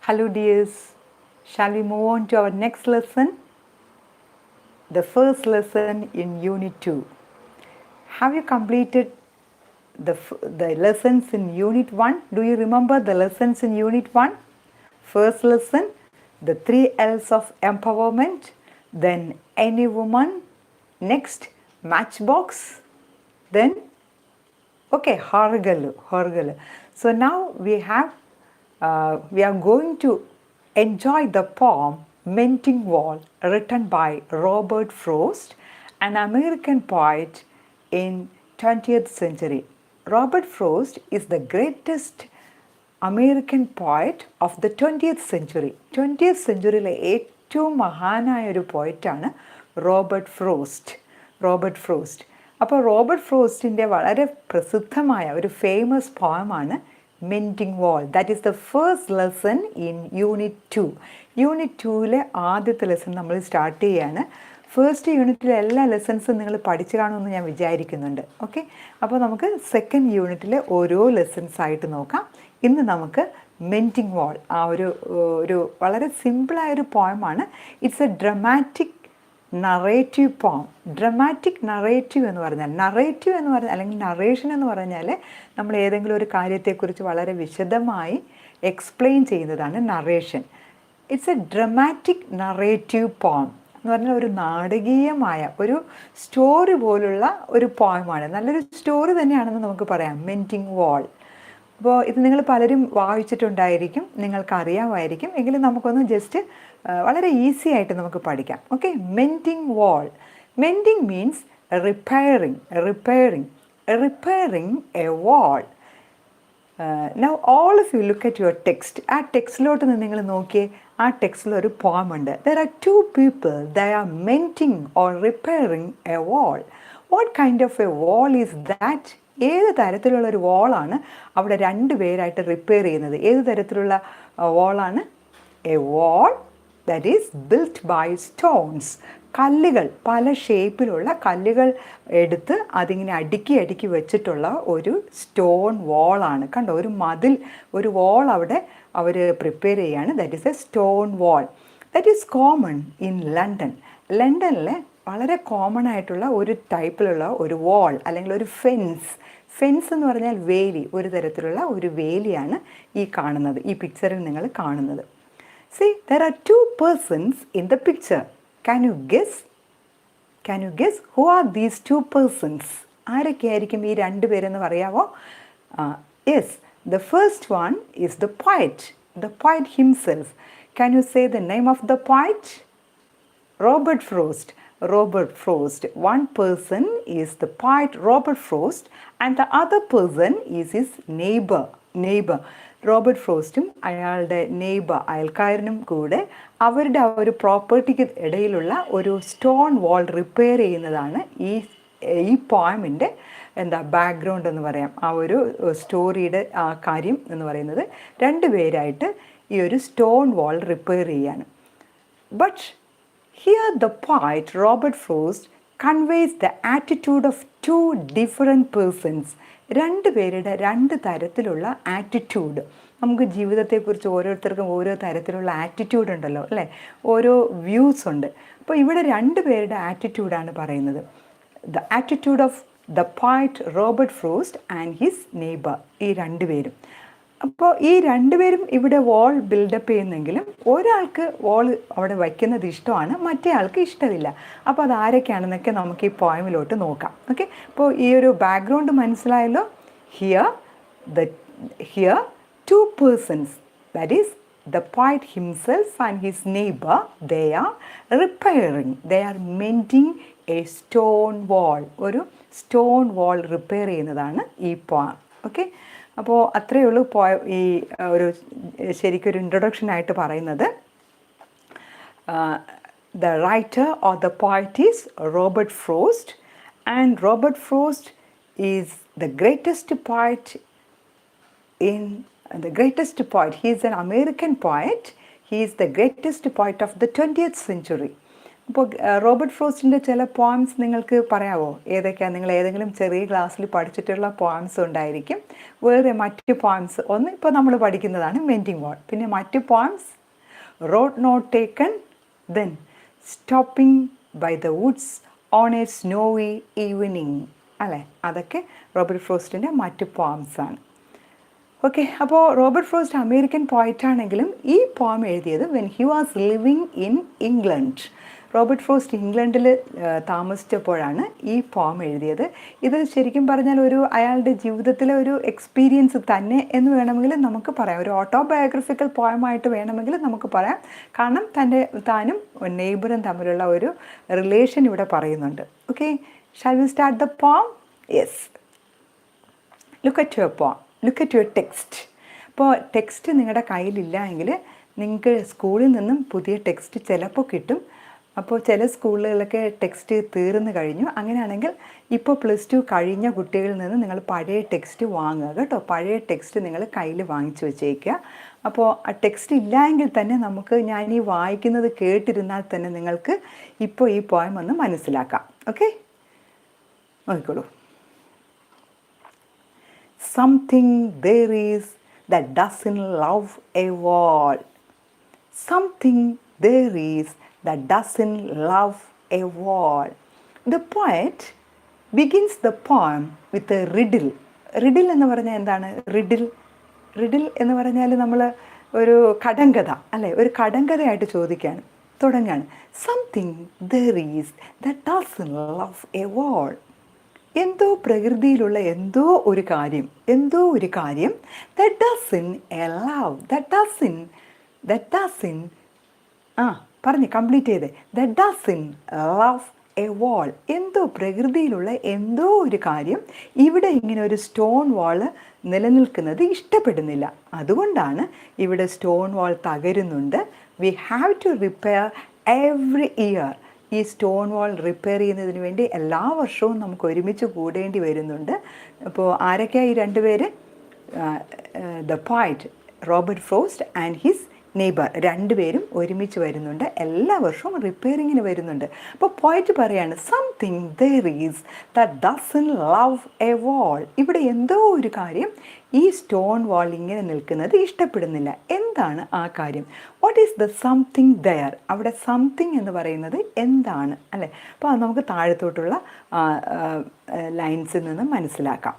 Hello dears, shall we move on to our next lesson? The first lesson in Unit 2. Have you completed the lessons in Unit 1? Do you remember the lessons in Unit 1? First lesson, the 3 L's of empowerment, then any woman, next matchbox, then okay, Horgalu. So now we are going to enjoy the poem Mending Wall, written by Robert Frost, an American poet in 20th century. Robert Frost is the greatest American poet of the 20th century. 20th centuryയിലെ ഏറ്റവും മഹാനായ ഒരു പോയറ്റാണ് Robert Frost. അപ്പോൾ Robert ഫ്രോസ്റ്റിൻ്റെ വളരെ പ്രസിദ്ധമായ ഒരു famous പോയമാണ് mending wall. That is the first lesson in unit 2. Unit 2ലെ ആദ്യത്തെ ലെസൺ നമ്മൾ സ്റ്റാർട്ട് ചെയ്യുകയാണ്. ഫസ്റ്റ് യൂണിറ്റിലെ എല്ലാ ലെസൺസും നിങ്ങൾ പഠിച്ചു കാണുമെന്ന് ഞാൻ വിചാരിക്കുന്നുണ്ട്. ഓക്കെ, അപ്പോൾ നമുക്ക് സെക്കൻഡ് യൂണിറ്റിലെ ഓരോ ലെസൺസ് ആയിട്ട് നോക്കാം. ഇന്ന് നമുക്ക് മെൻഡിങ് വാൾ, ആ ഒരു വളരെ സിമ്പിളായൊരു പോയമാണ്. ഇറ്റ്സ് എ ഡ്രമാറ്റിക് നറേറ്റീവ് പോം. ഡ്രമാറ്റിക് നറേറ്റീവ് എന്ന് പറഞ്ഞാൽ അല്ലെങ്കിൽ നറേഷൻ എന്ന് പറഞ്ഞാൽ നമ്മൾ ഏതെങ്കിലും ഒരു കാര്യത്തെക്കുറിച്ച് വളരെ വിശദമായി എക്സ്പ്ലെയിൻ ചെയ്യുന്നതാണ് narration. It's A dramatic narrative പോം എന്ന് പറഞ്ഞാൽ ഒരു നാടകീയമായ ഒരു സ്റ്റോറി പോലുള്ള ഒരു പോയമാണ്. നല്ലൊരു സ്റ്റോറി തന്നെയാണെന്ന് നമുക്ക് പറയാം മെൻഡിങ് വാൾ. അപ്പോൾ ഇത് നിങ്ങൾ പലരും വായിച്ചിട്ടുണ്ടായിരിക്കും, നിങ്ങൾക്കറിയാമായിരിക്കും. എങ്കിലും നമുക്കൊന്ന് ജസ്റ്റ് വളരെ ഈസി ആയിട്ട് നമുക്ക് പഠിക്കാം. Okay, mending wall. Mending means repairing a wall. Now all of you look at your text. ആ ടെക്സ്റ്റിലോട്ട് നിങ്ങൾ നോക്കിയേ. ആ ടെക്സ്റ്റിലൊരു പോമുണ്ട്. There are 2 people. They are mending or repairing a wall. What kind of a wall is that? ഏത് തരത്തിലുള്ളൊരു വാളാണ് അവിടെ 2 പേരായിട്ട് റിപ്പയർ ചെയ്യുന്നത്? ഏത് തരത്തിലുള്ള വാളാണ്? A wall that is built by stones. കല്ലുകൾ, പല ഷേപ്പിലുള്ള കല്ലുകൾ എടുത്ത് അതിങ്ങനെ അടുക്കി വെച്ചിട്ടുള്ള ഒരു സ്റ്റോൺ വാളാണ്. കണ്ടോ, ഒരു മതിൽ, ഒരു വാൾ അവിടെ അവർ പ്രിപ്പയർ ചെയ്യാണ്. That is A stone wall. That is common in London. ലണ്ടനിലെ വളരെ കോമൺ ആയിട്ടുള്ള ഒരു ടൈപ്പിലുള്ള ഒരു വാൾ അല്ലെങ്കിൽ ഒരു ഫെൻസ് എന്ന് പറഞ്ഞാൽ വേലി, ഒരു തരത്തിലുള്ള ഒരു വേലിയാണ് ഈ കാണുന്നത്, ഈ പിക്ചറിൽ നിങ്ങൾ കാണുന്നത്. See, there are 2 persons in the picture. Can you guess who are these 2 persons? ആരൊക്കെയായിരിക്കും ഈ 2 പേരെന്ന് പറയാമോ? Yes, the first one is the poet himself. Can you say the name of the poet? Robert Frost. One person is the poet Robert Frost and the other person is his neighbor. Robert ഫ്രോസ്റ്റും അയാളുടെ അയൽക്കാരനും കൂടെ അവരുടെ ആ ഒരു പ്രോപ്പർട്ടിക്ക് ഇടയിലുള്ള ഒരു stone wall repair ചെയ്യുന്നതാണ് ഈ പോയമിൻ്റെ ബാക്ക്ഗ്രൗണ്ട് എന്ന് പറയാം. ആ ഒരു സ്റ്റോറിയുടെ ആ കാര്യം എന്ന് പറയുന്നത് 2 പേരായിട്ട് ഈ ഒരു സ്റ്റോൺ വാൾ റിപ്പയർ ചെയ്യാണ്. But here the poet Robert Frost conveys the attitude of 2 different persons. 2 പേരുടെ 2 തരത്തിലുള്ള ആറ്റിറ്റ്യൂഡ്. നമുക്ക് ജീവിതത്തെക്കുറിച്ച് ഓരോരുത്തർക്കും ഓരോ തരത്തിലുള്ള ആറ്റിറ്റ്യൂഡ് ഉണ്ടല്ലോ, അല്ലേ? ഓരോ വ്യൂസ് ഉണ്ട്. അപ്പോൾ ഇവിടെ 2 പേരുടെ ആറ്റിറ്റ്യൂഡാണ് പറയുന്നത്. The attitude of the poet Robert frost and his neighbour. ഈ 2 പേരും. അപ്പോൾ ഈ 2 പേരും ഇവിടെ വാൾ ബിൽഡപ്പ് ചെയ്യുന്നെങ്കിലും ഒരാൾക്ക് വാൾ അവിടെ വയ്ക്കുന്നത് ഇഷ്ടമാണ്, മറ്റേ ആൾക്ക് ഇഷ്ടമില്ല. അപ്പോൾ അത് ആരൊക്കെയാണെന്നൊക്കെ നമുക്ക് ഈ പോയമിലോട്ട് നോക്കാം. ഓക്കെ, അപ്പോൾ ഈ ഒരു ബാക്ക്ഗ്രൗണ്ട് മനസ്സിലായല്ലോ. Here 2 persons, that is the poet himself and his neighbor, they are mending a stone wall. ഒരു സ്റ്റോൺ വാൾ റിപ്പയർ ചെയ്യുന്നതാണ് ഈ പോയം. ഓക്കെ, അപ്പോൾ അത്രയേ ഉള്ളൂ ഈ ഒരു ശരിക്കൊരു ഇൻട്രൊഡക്ഷനായിട്ട് പറയുന്നത്. The writer or the poet is Robert frost and Robert frost is the greatest poet He is an American poet. He is the greatest poet of the 20th century. അപ്പോൾ Robert ഫ്രോസ്റ്റിൻ്റെ ചില poems നിങ്ങൾക്ക് പറയാമോ? ഏതൊക്കെയാണ്? നിങ്ങൾ ഏതെങ്കിലും ചെറിയ ക്ലാസ്സിൽ പഠിച്ചിട്ടുള്ള പോയംസ് ഉണ്ടായിരിക്കും. വേറെ മറ്റ് പോയംസ്, ഒന്ന് ഇപ്പോൾ നമ്മൾ പഠിക്കുന്നതാണ് മെൻഡിങ് വാൾ. പിന്നെ മറ്റ് poems road not taken, then stopping by the woods on a snowy evening, അല്ലേ? അതൊക്കെ റോബർട്ട് ഫ്രോസ്റ്റിൻ്റെ മറ്റ് പോയംസാണ്. ഓക്കെ, അപ്പോൾ റോബർട്ട് ഫ്രോസ്റ്റ് അമേരിക്കൻ പോയറ്റാണെങ്കിലും ഈ പോം എഴുതിയത് when he was living in England. Robert Frost ഇംഗ്ലണ്ടിൽ താമസിച്ചപ്പോഴാണ് ഈ പോം എഴുതിയത്. ഇത് ശരിക്കും പറഞ്ഞാൽ അയാളുടെ ജീവിതത്തിലെ ഒരു എക്സ്പീരിയൻസ് തന്നെ എന്ന് വേണമെങ്കിൽ നമുക്ക് പറയാം. ഒരു ഓട്ടോബയോഗ്രഫിക്കൽ പോയമായിട്ട് വേണമെങ്കിൽ നമുക്ക് പറയാം. കാരണം താനും നെയ്ബറും തമ്മിലുള്ള ഒരു റിലേഷൻ ഇവിടെ പറയുന്നുണ്ട്. Okay, shall we start the poem? Yes. Look at your പോം, ലുക്ക് അറ്റ് യുവർ ടെക്സ്റ്റ്. അപ്പോൾ ടെക്സ്റ്റ് നിങ്ങളുടെ കയ്യിലില്ല എങ്കിൽ നിങ്ങൾക്ക് സ്കൂളിൽ നിന്നും പുതിയ ടെക്സ്റ്റ് ചിലപ്പോൾ കിട്ടും. അപ്പോൾ ചില സ്കൂളുകളിലൊക്കെ ടെക്സ്റ്റ് തീർന്നു കഴിഞ്ഞു. അങ്ങനെയാണെങ്കിൽ ഇപ്പോൾ +2 കഴിഞ്ഞ കുട്ടികളിൽ നിന്ന് നിങ്ങൾ പഴയ ടെക്സ്റ്റ് വാങ്ങുക കേട്ടോ. പഴയ ടെക്സ്റ്റ് നിങ്ങൾ കയ്യിൽ വാങ്ങിച്ചു വെച്ചേക്കുക. അപ്പോൾ ആ ടെക്സ്റ്റ് ഇല്ല എങ്കിൽ തന്നെ ഞാൻ ഈ വായിക്കുന്നത് കേട്ടിരുന്നാൽ തന്നെ നിങ്ങൾക്ക് ഇപ്പോൾ ഈ പോയം ഒന്ന് മനസ്സിലാക്കാം. ഓക്കെ, നോക്കിക്കോളൂ. Something there is that doesn't love a wall. Something there is that doesn't love a wall. The poet begins the poem with a riddle. Riddle എന്ന് പറഞ്ഞാൽ എന്താണ്? റിഡിൽ എന്ന് പറഞ്ഞാൽ നമ്മൾ ഒരു കടങ്കഥ, അല്ലേ? ഒരു കടങ്കഥയായിട്ട് ചോദിക്കുകയാണ്, തുടങ്ങുകയാണ്. Something there is that doesn't love a wall. എന്തോ പ്രകൃതിയിലുള്ള എന്തോ ഒരു കാര്യം that doesn't allow, that doesn't പറഞ്ഞ് കംപ്ലീറ്റ് ചെയ്തേ. that doesn't love a wall. എന്തോ പ്രകൃതിയിലുള്ള എന്തോ ഒരു കാര്യം ഇവിടെ ഇങ്ങനെ ഒരു സ്റ്റോൺ വാള് നിലനിൽക്കുന്നത് ഇഷ്ടപ്പെടുന്നില്ല. അതുകൊണ്ടാണ് ഇവിടെ സ്റ്റോൺ വാൾ തകരുന്നുണ്ട്. we have to repair every year. ഈ സ്റ്റോൺ വാൾ റിപ്പയർ ചെയ്യുന്നതിന് വേണ്ടി എല്ലാ വർഷവും നമുക്ക് ഒരുമിച്ച് കൂടേണ്ടി വരുന്നുണ്ട്. അപ്പോൾ ആരൊക്കെയാണ് ഈ രണ്ടുപേര്? The poet Robert frost and his neighbour, രണ്ടുപേരും ഒരുമിച്ച് വരുന്നുണ്ട്. എല്ലാ വർഷവും റിപ്പയറിങ്ങിന് വരുന്നുണ്ട്. അപ്പോൾ പോയറ്റ് പറയാണ്, something there is that doesn't love A വാൾ. ഇവിടെ എന്തോ ഒരു കാര്യം ഈ സ്റ്റോൺ വാൾ ഇങ്ങനെ നിൽക്കുന്നത് ഇഷ്ടപ്പെടുന്നില്ല. എന്താണ് ആ കാര്യം? What is the something there? അവിടെ സംതിങ് എന്ന് പറയുന്നത് എന്താണ്, അല്ലേ? അപ്പോൾ അത് നമുക്ക് താഴത്തോട്ടുള്ള ലൈൻസിൽ നിന്ന് മനസ്സിലാക്കാം.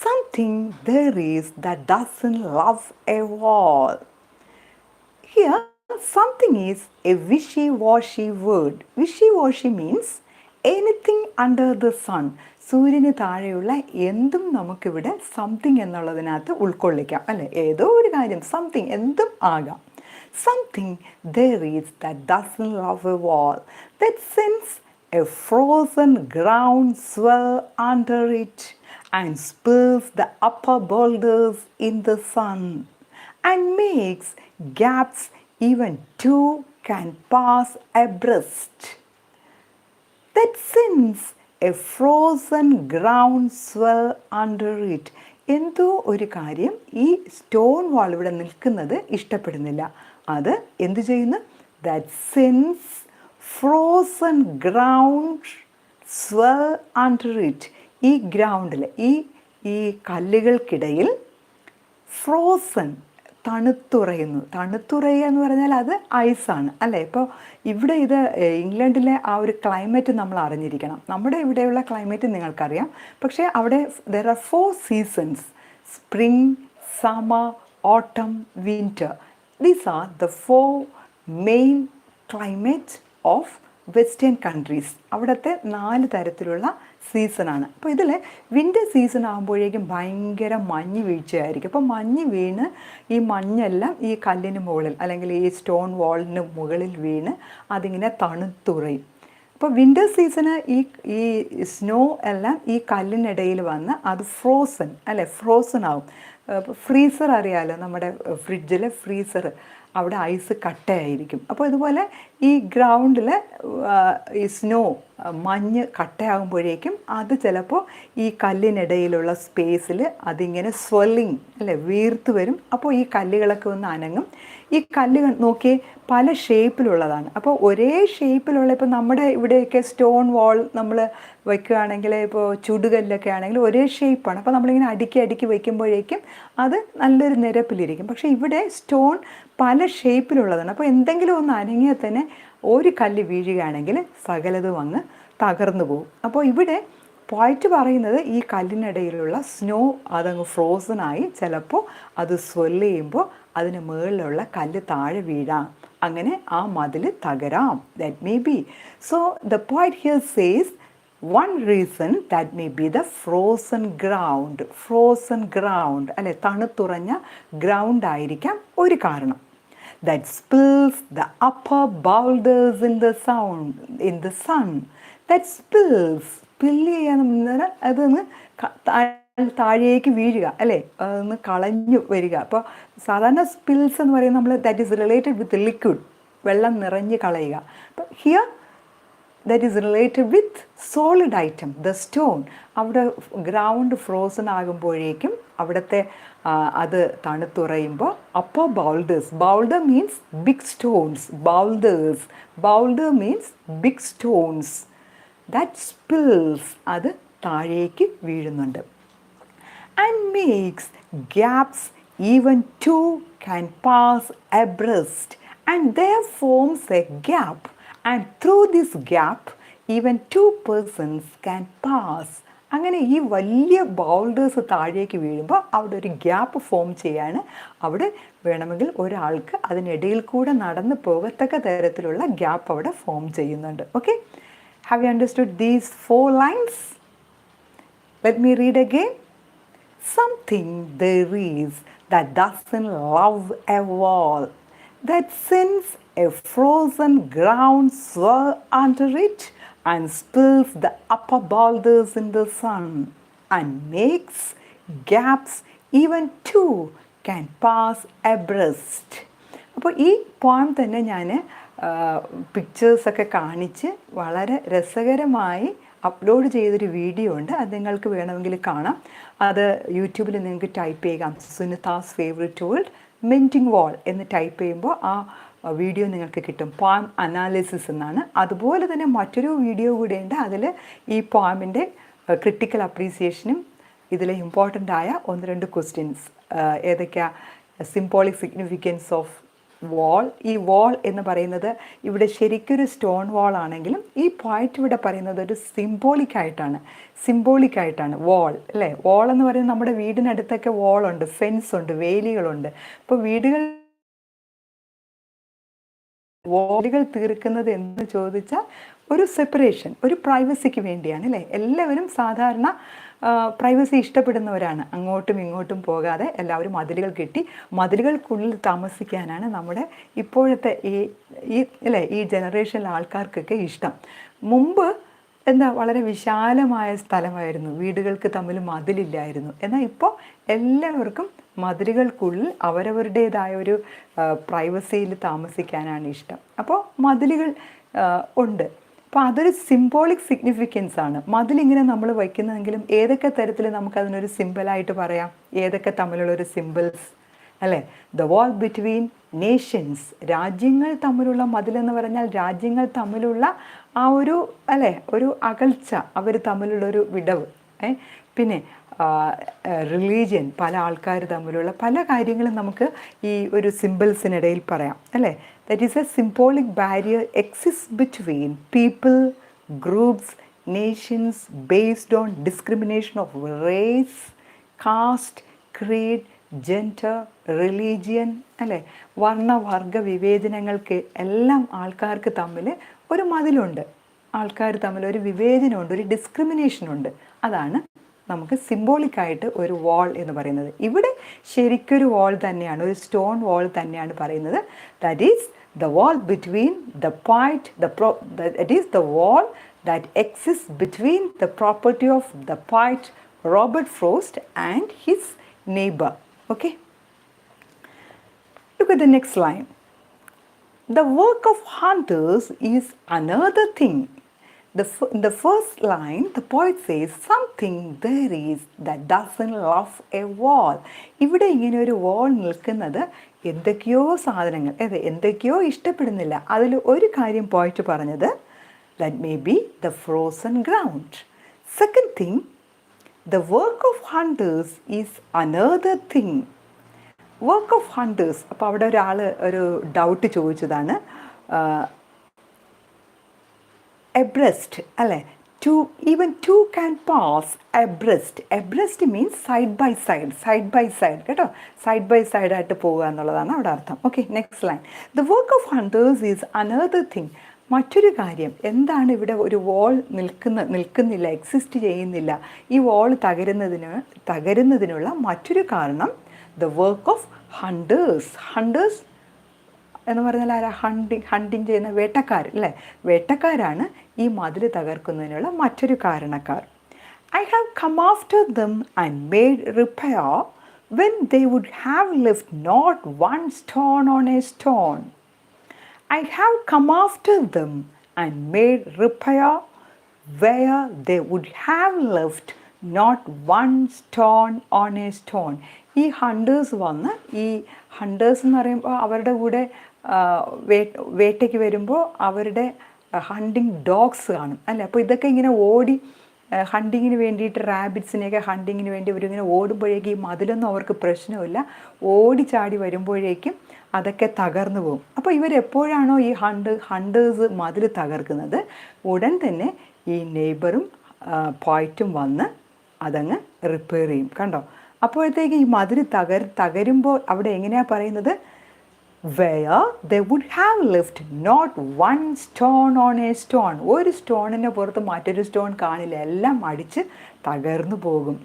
Something there is that doesn't love a wall. Here, something is a wishy-washy word. Wishy-washy means anything under the sun. സൂര്യന് താഴെയുള്ള എന്തും നമുക്കിവിടെ സംതിങ് എന്നുള്ളതിനകത്ത് ഉൾക്കൊള്ളിക്കാം, അല്ലേ? ഏതോ ഒരു കാര്യം, സംതിങ്, എന്തും ആകാം. Something there is that doesn't love a wall, that sends a frozen ground swell under it and spills the upper boulders in the sun and makes gaps even two can pass abreast. That sends a frozen ground swell under it. എന്തോ ഒരു കാര്യം ഈ stone വാൾ ഇവിടെ നിൽക്കുന്നത് ഇഷ്ടപ്പെടുന്നില്ല. അത് എന്തു ചെയ്യുന്നു? That sends frozen ground swell under it. ഈ ഗ്രൗണ്ടിൽ, ഈ കല്ലുകൾക്കിടയിൽ ഫ്രോസൺ, തണുത്തുറയുക എന്ന് പറഞ്ഞാൽ അത് ഐസാണ്, അല്ലേ? ഇപ്പോൾ ഇവിടെ ഇത് ഇംഗ്ലണ്ടിലെ ആ ഒരു ക്ലൈമറ്റ് നമ്മൾ അറിഞ്ഞിരിക്കണം. നമ്മുടെ ഇവിടെയുള്ള ക്ലൈമറ്റ് നിങ്ങൾക്കറിയാം. പക്ഷേ അവിടെ there are 4 seasons: spring, summer, autumn, winter. These are the 4 main climates of western countries. അവിടുത്തെ 4 തരത്തിലുള്ള സീസണാണ്. അപ്പോൾ ഇതിൽ വിൻ്റർ സീസൺ ആകുമ്പോഴേക്കും ഭയങ്കര മഞ്ഞ് വീഴ്ചയായിരിക്കും. അപ്പോൾ മഞ്ഞ് വീണ് ഈ മഞ്ഞെല്ലാം ഈ കല്ലിന് മുകളിൽ അല്ലെങ്കിൽ ഈ സ്റ്റോൺ വാളിന് മുകളിൽ വീണ് അതിങ്ങനെ തണുത്തുറയും. അപ്പോൾ വിൻ്റർ സീസണ് ഈ സ്നോ എല്ലാം ഈ കല്ലിനിടയിൽ വന്ന് അത് ഫ്രോസൺ, അല്ലേ? ഫ്രോസൺ ആവും. ഫ്രീസർ അറിയാമല്ലോ, നമ്മുടെ ഫ്രിഡ്ജിലെ ഫ്രീസർ, അവിടെ ഐസ് കട്ടയായിരിക്കും. അപ്പോൾ ഇതുപോലെ ഈ ഗ്രൗണ്ടിൽ ഈ സ്നോ മഞ്ഞ് കട്ടയാകുമ്പോഴേക്കും അത് ചിലപ്പോൾ ഈ കല്ലിനിടയിലുള്ള സ്പേസിൽ അതിങ്ങനെ സ്വെല്ലിങ് അല്ലേ വീർത്ത് വരും. അപ്പോൾ ഈ കല്ലുകളൊക്കെ ഒന്ന് അനങ്ങും. ഈ കല്ലുകൾ നോക്കി പല ഷേപ്പിലുള്ളതാണ്. അപ്പോൾ ഒരേ ഷേപ്പിലുള്ള ഇപ്പോൾ നമ്മുടെ ഇവിടെയൊക്കെ സ്റ്റോൺ വാൾ നമ്മൾ വയ്ക്കുകയാണെങ്കിൽ ഇപ്പോൾ ചുടുകല്ലൊക്കെ ആണെങ്കിൽ ഒരേ ഷേപ്പാണ്. അപ്പോൾ നമ്മളിങ്ങനെ അടുക്കി വയ്ക്കുമ്പോഴേക്കും അത് നല്ലൊരു നിരപ്പിലിരിക്കും. പക്ഷേ ഇവിടെ സ്റ്റോൺ പല ഷേപ്പിലുള്ളതാണ്. അപ്പോൾ എന്തെങ്കിലും ഒന്ന് അനങ്ങിയാൽ തന്നെ ഒരു കല്ല് വീഴുകയാണെങ്കിൽ സകലതും അങ്ങ് തകർന്നു പോകും. അപ്പോൾ ഇവിടെ പോയിന്റ് പറയുന്നത് ഈ കല്ലിനിടയിലുള്ള സ്നോ അതങ്ങ് ഫ്രോസണായി ചിലപ്പോൾ അത് സ്വെല്ല് ചെയ്യുമ്പോൾ അതിന് മുകളിലുള്ള കല്ല് താഴെ വീഴാം, അങ്ങനെ ആ മതിൽ തകരാം. That may be. So the point here says one reason that may be the frozen ground അല്ലെ തണുത്തുറഞ്ഞ ഗ്രൗണ്ട് ആയിരിക്കാം ഒരു കാരണം. that spills the upper boulders in the sun that spills ചെയ്യാന്ന് അതൊന്ന് താഴേക്ക് വീഴുക അല്ലേ, അതൊന്ന് കളഞ്ഞു വരിക. അപ്പോൾ സാധാരണ സ്പിൽസ് എന്ന് പറയുന്നത് നമ്മൾ that is related with liquid, വെള്ളം നിറഞ്ഞ് കളയുക. അപ്പം here that is related with solid item, the stone. അവിടെ ഗ്രൗണ്ട് ഫ്രോസൺ ആകുമ്പോഴേക്കും അവിടുത്തെ അത് തണുത്തുറയുമ്പോൾ അപ്പോൾ boulder means big stones, boulder means big stones that spills അത് താഴേക്ക് വീഴുന്നുണ്ട്. and makes gaps even two can pass abreast and there forms a gap and through this gap even two persons can pass. അങ്ങനെ ഈ വലിയ boulders താഴേക്ക് വീഴുമ്പോൾ അവിടെ ഒരു ഗ്യാപ്പ് ഫോം ചെയ്യാണ്. അവിടെ വേണമെങ്കിൽ ഒരാൾക്ക് അതിനിടയിൽ കൂടെ നടന്നു പോകത്തക്ക തരത്തിലുള്ള ഗ്യാപ്പ് അവിടെ ഫോം ചെയ്യുന്നുണ്ട്. Okay, have you understood these 4 lines? Let me read again. Something there is that doesn't love a wall, that sends a frozen ground swirl under it and spills the upper boulders in the sun and makes gaps even two can pass abreast. അപ്പോൾ ഈ poem തന്നെ ഞാൻ പിക്ചേഴ്സൊക്കെ കാണിച്ച് വളരെ രസകരമായി upload ചെയ്തൊരു video ഉണ്ട്. അത് നിങ്ങൾക്ക് വേണമെങ്കിൽ കാണാം. അത് യൂട്യൂബിൽ നിങ്ങൾക്ക് ടൈപ്പ് ചെയ്യാം, സുനിതാസ് ഫേവറേറ്റ് വേൾഡ് മെൻഡിങ് വാൾ എന്ന് ടൈപ്പ് ചെയ്യുമ്പോൾ ആ വീഡിയോ നിങ്ങൾക്ക് കിട്ടും. പോയം അനാലിസിസ് എന്നാണ്. അതുപോലെ തന്നെ മറ്റൊരു വീഡിയോ കൂടെയുണ്ട്. അതിൽ ഈ പോയമിൻ്റെ ക്രിട്ടിക്കൽ അപ്രീസിയേഷനും ഇതിലെ ഇമ്പോർട്ടൻ്റ് ആയ 1-2 ക്വസ്റ്റ്യൻസ് ഏതൊക്കെയാണ്, സിംബോളിക് സിഗ്നിഫിക്കൻസ് ഓഫ് വാൾ. ഈ വാൾ എന്ന് പറയുന്നത് ഇവിടെ ശരിക്കൊരു സ്റ്റോൺ വാൾ ആണെങ്കിലും ഈ പോയിന്റ് ഇവിടെ പറയുന്നത് ഒരു സിംബോളിക്കായിട്ടാണ് വാൾ അല്ലേ. വാൾ എന്ന് പറയുന്നത് നമ്മുടെ വീടിനടുത്തൊക്കെ വാളുണ്ട്, ഫെൻസ് ഉണ്ട്, വേലികളുണ്ട്. ഇപ്പോൾ വാളുകൾ തീർക്കുന്നത് എന്ന് ചോദിച്ചാൽ ഒരു സെപ്പറേഷൻ, ഒരു പ്രൈവസിക്ക് വേണ്ടിയാണ് അല്ലേ. എല്ലാവരും സാധാരണ പ്രൈവസി ഇഷ്ടപ്പെടുന്നവരാണ്. അങ്ങോട്ടും ഇങ്ങോട്ടും പോകാതെ എല്ലാവരും മതിലുകൾ കെട്ടി മതിലുകൾക്കുള്ളിൽ താമസിക്കാനാണ് നമ്മുടെ ഇപ്പോഴത്തെ ഈ ജനറേഷനിലെ ആൾക്കാർക്കൊക്കെ ഇഷ്ടം. മുമ്പ് വളരെ വിശാലമായ സ്ഥലമായിരുന്നു, വീടുകൾക്ക് തമ്മിൽ മതിലില്ലായിരുന്നു. എന്നാൽ ഇപ്പോൾ എല്ലാവർക്കും മതിലുകൾക്കുള്ളിൽ അവരവരുടേതായ ഒരു പ്രൈവസിയിൽ താമസിക്കാനാണ് ഇഷ്ടം. അപ്പോൾ മതിലുകൾ ഉണ്ട്. അപ്പോൾ അതൊരു സിംബോളിക് സിഗ്നിഫിക്കൻസ് ആണ്. മതിലിങ്ങനെ നമ്മൾ വയ്ക്കുന്നതെങ്കിലും ഏതൊക്കെ തരത്തിൽ നമുക്കതിനൊരു സിമ്പിളായിട്ട് പറയാം, ഏതൊക്കെ തമ്മിലുള്ളൊരു സിമ്പിൾസ് അല്ലേ. ദ വാൾ ബിറ്റ്വീൻ നേഷൻസ്, രാജ്യങ്ങൾ തമ്മിലുള്ള മതിലെന്ന് പറഞ്ഞാൽ രാജ്യങ്ങൾ തമ്മിലുള്ള ആ ഒരു ഒരു അകൽച്ച, അവർ തമ്മിലുള്ളൊരു വിടവ്. പിന്നെ റിലീജിയൻ, പല ആൾക്കാർ തമ്മിലുള്ള പല കാര്യങ്ങളും നമുക്ക് ഈ ഒരു സിമ്പിൾസിനിടയിൽ പറയാം അല്ലേ. That is a symbolic barrier exist between people, groups, nations based on discrimination of race, caste, creed, gender, religion അല്ലേ. വർണ്ണവർഗ വിവേചനങ്ങൾക്ക് എല്ലാം ആൾക്കാർക്ക് തമ്മിൽ ഒരു മതിലുണ്ട്, ആൾക്കാർ തമ്മിൽ ഒരു വിവേചനമുണ്ട്, ഒരു ഡിസ്ക്രിമിനേഷനുണ്ട്. അതാണ് നമുക്ക് സിംബോളിക്കായിട്ട് ഒരു വാൾ എന്ന് പറയുന്നത്. ഇവിടെ ശരിക്കൊരു വാൾ തന്നെയാണ്, ഒരു സ്റ്റോൺ വാൾ തന്നെയാണ് പറയുന്നത്. That is the wall between the point, that is the wall that exist between the property of the point Robert frost and his neighbour. Okay, look at the next line. The work of hunters is another thing. In the first line, the poet says, something there is that doesn't love a wall. ഇവിടെ ഇങ്ങനെ ഒരു wall നിൽക്കുന്നത് എന്തൊക്കെയോ സാധനങ്ങൾ, എന്തൊക്കെയോ ഇഷ്ടപ്പെടുന്നില്ല. അതിൽ ഒരു കാര്യം പോയിട്ട് പറഞ്ഞത്, that may be the frozen ground. Second thing, the work of hunters is another thing. Work of hunters, അപ്പോൾ അവിടെ ഒരാൾ ഒരു ഡൗട്ട് ചോദിച്ചതാണ്, abreast, അല്ലേ? Even two can pass abreast. Abreast means side by side കേട്ടോ, side by side ആയിട്ട് പോവുക എന്നുള്ളതാണ് അവിടെ അർത്ഥം. Okay, next line. The work of hunters is another thing. മറ്റൊരു കാര്യം എന്താണ്? ഇവിടെ ഒരു വോൾ നിൽക്കുന്നില്ല, എക്സിസ്റ്റ് ചെയ്യുന്നില്ല. ഈ വോൾ തകരുന്നതിനുള്ള മറ്റൊരു കാരണം the work of hunters. Hunters എന്ന് പറഞ്ഞാൽ ആരാ? ഹണ്ടിങ് ചെയ്യുന്ന വേട്ടക്കാർ, അല്ലേ? വേട്ടക്കാരാണ് ഈ മതിൽ തകർക്കുന്നതിനുള്ള മറ്റൊരു കാരണക്കാർ. I have come after them and made repair when they would have left not one stone on a stone. I have come after them and made repair where they would have left not one stone on a stone. ഈ hunters വന്ന്, ഈ hunters എന്ന് പറയുമ്പോൾ അവരുടെ കൂടെ വേട്ടയ്ക്ക് വരുമ്പോൾ അവരുടെ hunting dogs കാണും, അല്ലേ? അപ്പോൾ ഇതൊക്കെ ഇങ്ങനെ ഓടി ഹണ്ടിങ്ങിന് വേണ്ടിയിട്ട്, റാബിറ്റ്സിനെയൊക്കെ ഹണ്ടിങ്ങിന് വേണ്ടി ഇവരിങ്ങനെ ഓടുമ്പോഴേക്കും ഈ മതിലൊന്നും അവർക്ക് പ്രശ്നമില്ല, ഓടിച്ചാടി വരുമ്പോഴേക്കും അതൊക്കെ തകർന്നു പോകും. അപ്പോൾ ഇവരെപ്പോഴാണോ ഈ ഹണ്ടേഴ്സ് മതിൽ തകർക്കുന്നത്, ഉടൻ തന്നെ ഈ നെയ്ബറും പോയിറ്റും വന്ന് അതങ്ങ് റിപ്പയർ ചെയ്യും. കണ്ടോ? അപ്പോഴത്തേക്ക് ഈ മതിൽ തകരുമ്പോൾ അവിടെ എങ്ങനെയാണ് പറയുന്നത്? where they would have left not one stone on a stone. ഒരു സ്റ്റോണിൻ്റെ പുറത്ത് മറ്റൊരു സ്റ്റോൺ കാണില്ല, എല്ലാം അടിച്ച് തകർന്നു പോകും.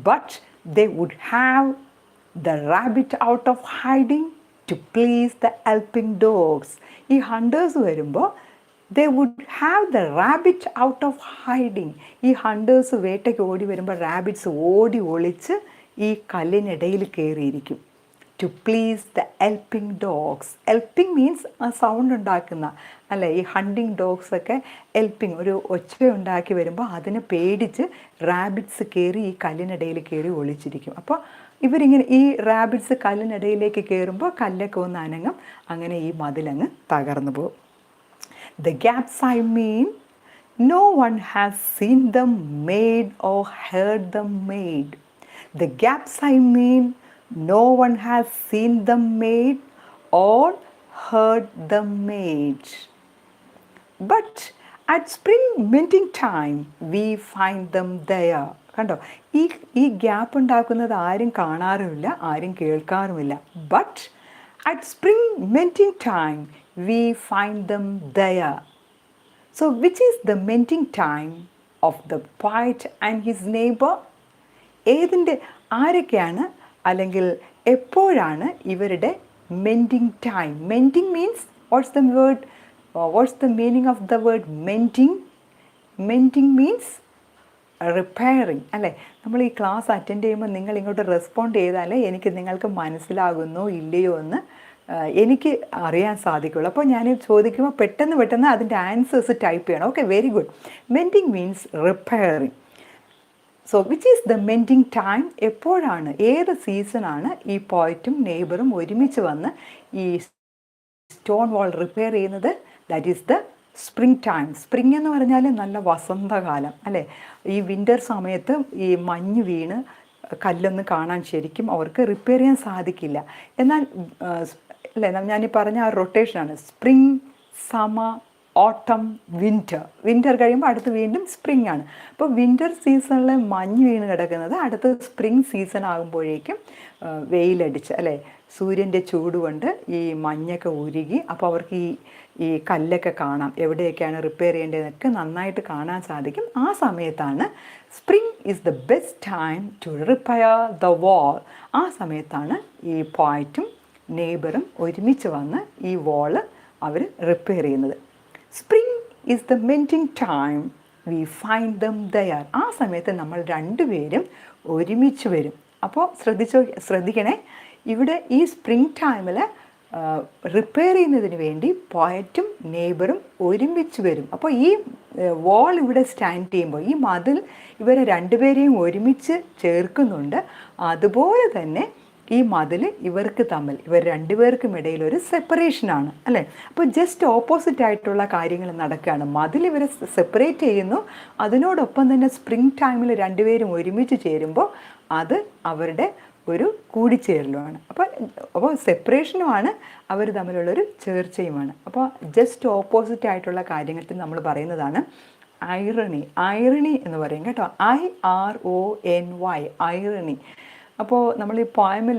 but they would have the rabbit out of hiding to please the helping dogs. ഈ ഹണ്ടേഴ്സ് വരുമ്പോൾ they would have the rabbit out of hiding. ഈ ഹണ്ടേഴ്സ് വേട്ടയ്ക്ക് ഓടി വരുമ്പോൾ റാബിറ്റ്സ് ഓടി ഒളിച്ച് ഈ കല്ലിനിടയിൽ കയറിയിരിക്കും. to please the helping dogs. Helping means ആ sound ഉണ്ടാക്കുന്ന, അല്ലേ? ഈ ഹണ്ടിങ് ഡോഗ്സൊക്കെ ഹെൽപ്പിങ് ഒരു ഒച്ച ഉണ്ടാക്കി വരുമ്പോൾ അതിനെ പേടിച്ച് റാബിറ്റ്സ് കയറി ഈ കല്ലിനിടയിൽ കയറി ഒളിച്ചിരിക്കും. അപ്പോൾ ഇവരിങ്ങനെ ഈ റാബിറ്റ്സ് കല്ലിനിടയിലേക്ക് കയറുമ്പോൾ കല്ലൊക്കെ ഒന്ന് അനങ്ങും, അങ്ങനെ ഈ മതിലങ്ങ് തകർന്നു പോകും. The gaps I mean, no one has seen them made or heard them made. The gaps I mean, no one has seen them made or heard them made. But at spring mending time, we find them there. കണ്ടോ? ഈ gap ഉണ്ടാക്കുന്നത് ആരും കാണാറുമില്ല, ആരും കേൾക്കാറുമില്ല. But at spring mending time, we find them there. So which is the mending time of the poet and his neighbor? ആരൊക്കെയാണ്, അല്ലെങ്കിൽ എപ്പോഴാണ് ഇവരുടെ mending time? Mending means what's the meaning of the word mending? Mending means repairing, അല്ലേ? നമ്മൾ ഈ class attend ചെയ്യുമ്പോൾ നിങ്ങൾ ഇങ്ങോട്ട് റെസ്പോണ്ട് ചെയ്താലേ എനിക്ക് നിങ്ങൾക്ക് മനസ്സിലാകുന്നോ ഇല്ലയോ എന്ന് എനിക്ക് അറിയാൻ സാധിക്കുള്ളൂ. അപ്പോൾ ഞാൻ ചോദിക്കുമ്പോൾ പെട്ടെന്ന് അതിൻ്റെ ആൻസേഴ്സ് ടൈപ്പ് ചെയ്യണം. Okay, very good. Mending means repairing. So which is the mending time? എപ്പോഴാണ്, ഏത് സീസണാണ് ഈ പോയിറ്റും നെയ്ബറും ഒരുമിച്ച് വന്ന് ഈ സ്റ്റോൺ വാൾ റിപ്പയർ ചെയ്യുന്നത്? That is the spring time. Spring എന്ന് പറഞ്ഞാൽ നല്ല വസന്തകാലം, അല്ലേ? ഈ വിൻ്റർ സമയത്ത് ഈ മഞ്ഞ് വീണ് കല്ലൊന്നും കാണാൻ ശരിക്കും അവർക്ക് റിപ്പയർ ചെയ്യാൻ സാധിക്കില്ല. എന്നാൽ അല്ലേ, ഞാനീ പറഞ്ഞ ആ റൊട്ടേഷനാണ് സ്പ്രിങ്, സമ്മർ, ഓട്ടം, വിൻ്റർ കഴിയുമ്പോൾ അടുത്ത് വീണ്ടും സ്പ്രിങ് ആണ്. അപ്പോൾ വിൻ്റർ സീസണിൽ മഞ്ഞ് വീണ് കിടക്കുന്നത് അടുത്ത് സ്പ്രിങ് സീസൺ ആകുമ്പോഴേക്കും വെയിലടിച്ച്, അല്ലേ, സൂര്യൻ്റെ ചൂട് കൊണ്ട് ഈ മഞ്ഞൊക്കെ ഉരുകി, അപ്പോൾ അവർക്ക് ഈ കല്ലൊക്കെ കാണാം, എവിടെയൊക്കെയാണ് റിപ്പയർ ചെയ്യേണ്ടതെന്നൊക്കെ നന്നായിട്ട് കാണാൻ സാധിക്കും. ആ സമയത്താണ് spring is the best time to repair the wall. ആ സമയത്താണ് ഈ പോയിറ്റും നെയ്ബറും ഒരുമിച്ച് വന്ന് ഈ വാള് അവർ റിപ്പയർ ചെയ്യുന്നത്. Spring is the mending time, we find them there. ആ സമയത്ത് നമ്മൾ രണ്ടുപേരും ഒരുമിച്ച് വരും. അപ്പോൾ ശ്രദ്ധിക്കണേ, ഇവിടെ ഈ സ്പ്രിങ് ടൈമിൽ റിപ്പയർ ചെയ്യുന്നതിന് വേണ്ടി പോയറ്റും നെയ്ബറും ഒരുമിച്ച് വരും. അപ്പോൾ ഈ വാൾ ഇവിടെ സ്റ്റാൻഡ് ചെയ്യുമ്പോൾ ഈ മതിൽ ഇവരെ രണ്ടുപേരെയും ഒരുമിച്ച് ചേർക്കുന്നുണ്ട്. അതുപോലെ തന്നെ ഈ മതിൽ ഇവർക്ക് തമ്മിൽ, ഇവർ രണ്ടുപേർക്കും ഇടയിൽ ഒരു സെപ്പറേഷനാണ് അല്ലേ. അപ്പോൾ ജസ്റ്റ് ഓപ്പോസിറ്റ് ആയിട്ടുള്ള കാര്യങ്ങൾ നടക്കുകയാണ്. മതിൽ ഇവരെ സെപ്പറേറ്റ് ചെയ്യുന്നു, അതിനോടൊപ്പം തന്നെ സ്പ്രിംഗ് ടൈമിൽ രണ്ടുപേരും ഒരുമിച്ച് ചേരുമ്പോൾ അത് അവരുടെ ഒരു കൂടിച്ചേരലുമാണ്. അപ്പോൾ സെപ്പറേഷനുമാണ്, അവർ തമ്മിലുള്ളൊരു ചേർച്ചയുമാണ്. അപ്പോൾ ജസ്റ്റ് ഓപ്പോസിറ്റ് ആയിട്ടുള്ള കാര്യത്തിൽ നമ്മൾ പറയുന്നതാണ് ഐറണി. ഐറണി എന്ന് പറയും കേട്ടോ, IRONY, ഐറണി. അപ്പോൾ നമ്മൾ ഈ പോയമിൽ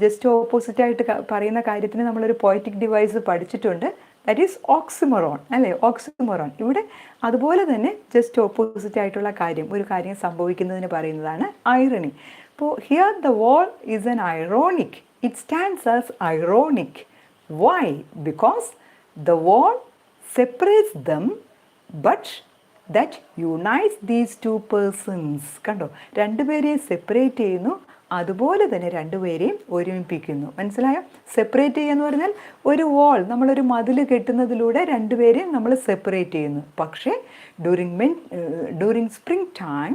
ജസ്റ്റ് ഓപ്പോസിറ്റായിട്ട് പറയുന്ന കാര്യത്തിന് നമ്മളൊരു പോയറ്റിക് ഡിവൈസ് പഠിച്ചിട്ടുണ്ട്, ദാറ്റ് ഈസ് ഓക്സിമറോൺ അല്ലേ, ഓക്സിമറോൺ. ഇവിടെ അതുപോലെ തന്നെ ജസ്റ്റ് ഓപ്പോസിറ്റ് ആയിട്ടുള്ള കാര്യം, ഒരു കാര്യം സംഭവിക്കുന്നതിന് പറയുന്നതാണ് ഐറണി. അപ്പോൾ here the wall is an ironic, it stands as ironic. Why? Because the wall separates them but that unites these two persons. കണ്ടോ, രണ്ടുപേരെയും സെപ്പറേറ്റ് ചെയ്യുന്നു, അതുപോലെ തന്നെ രണ്ടുപേരെയും ഒരുമിപ്പിക്കുന്നു. മനസ്സിലായോ? സെപ്പറേറ്റ് ചെയ്യുക എന്ന് പറഞ്ഞാൽ ഒരു വാൾ, നമ്മളൊരു മതിൽ കെട്ടുന്നതിലൂടെ രണ്ടുപേരെയും നമ്മൾ സെപ്പറേറ്റ് ചെയ്യുന്നു. പക്ഷേ during spring time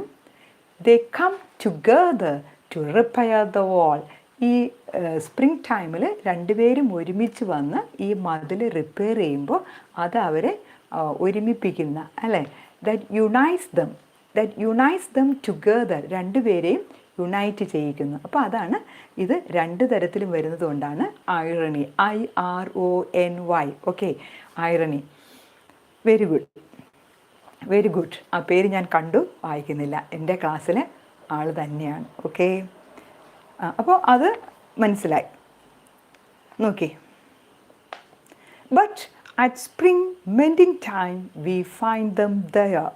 they come together to repair the wall. ഈ സ്പ്രിംഗ് ടൈമിൽ രണ്ടുപേരും ഒരുമിച്ച് വന്ന് ഈ മതിൽ റിപ്പയർ ചെയ്യുമ്പോൾ അത് അവരെ ഒരുമിപ്പിക്കുന്ന അല്ലേ, ദാറ്റ് യുണൈറ്റ്സ് ദം ടുഗദർ, രണ്ടുപേരെയും യുണൈറ്റ് ചെയ്യിക്കുന്നു. അപ്പോൾ അതാണ് ഇത് രണ്ട് തരത്തിലും വരുന്നത് കൊണ്ടാണ് irony, IRONY. Okay, irony. Very good, very good. ആ പേര് ഞാൻ കണ്ടു, വായിക്കുന്നില്ല, എൻ്റെ ക്ലാസ്സിലെ ആൾ തന്നെയാണ്. ഓക്കെ, അപ്പോൾ അത് മനസ്സിലായി. നോക്കി. But at spring mending time we find them there.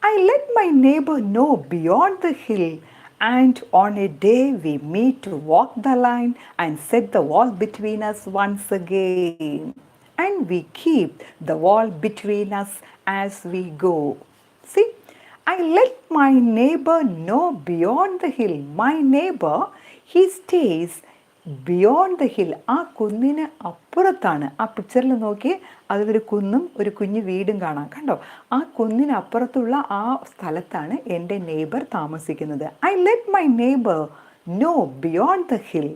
I let my neighbor know beyond the hill, and on a day we meet to walk the line and set the wall between us once again. And we keep the wall between us as we go. See, I let my neighbor know beyond the hill. My neighbor, he stays beyond the hill. ആ കുന്നിന് അപ്പുറത്താണ്. ആ പിക്ചറിൽ നോക്കി, അതിലൊരു കുന്നും ഒരു കുഞ്ഞു വീടും കാണാം. കണ്ടോ, ആ കുന്നിനപ്പുറത്തുള്ള ആ സ്ഥലത്താണ് എൻ്റെ നെയ്ബർ താമസിക്കുന്നത്. I let my neighbour know beyond the hill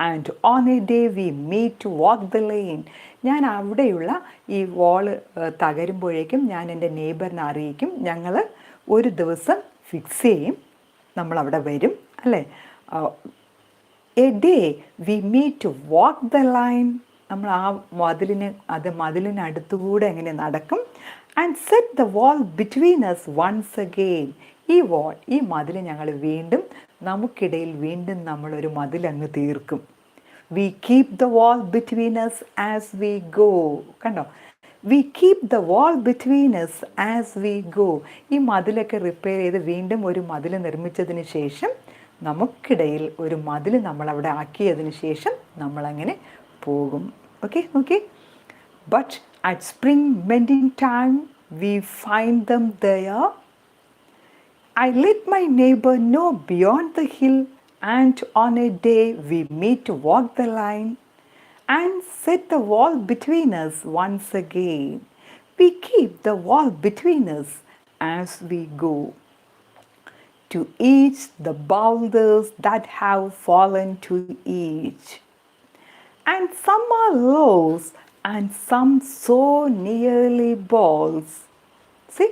and on a day we meet to walk the lane. ഞാൻ അവിടെയുള്ള ഈ വാള് തകരുമ്പോഴേക്കും ഞാൻ എൻ്റെ നെയ്ബറിനെ അറിയിക്കും. ഞങ്ങൾ ഒരു ദിവസം ഫിക്സ് ചെയ്യും, നമ്മളവിടെ വരും അല്ലേ. A day we meet to walk the line. നമ്മൾ ആ മതിലിനടുത്തുകൂടെ എങ്ങനെ നടക്കും. And set the wall between us once again. ഈ മതിൽ ഞങ്ങൾ വീണ്ടും, നമുക്കിടയിൽ വീണ്ടും നമ്മളൊരു മതിലങ്ങ് തീർക്കും. We keep the wall between us as we go. കണ്ടോ, we keep the wall between us as we go. ഈ മതിലൊക്കെ റിപ്പയർ ചെയ്ത് വീണ്ടും ഒരു മതിൽ നിർമ്മിച്ചതിന് ശേഷം നമുക്കിടയിൽ ഒരു മതിൽ നമ്മളവിടെ ആക്കിയതിന് ശേഷം നമ്മളങ്ങനെ പോകും. ഓക്കെ, നോക്കി. But at spring mending time we find them there. I let my neighbor know beyond the hill, and on a day we meet to walk the line and set the wall between us once again. We keep the wall between us as we go. To each the boulders that have fallen to each. And some are lows and some so nearly balls. See,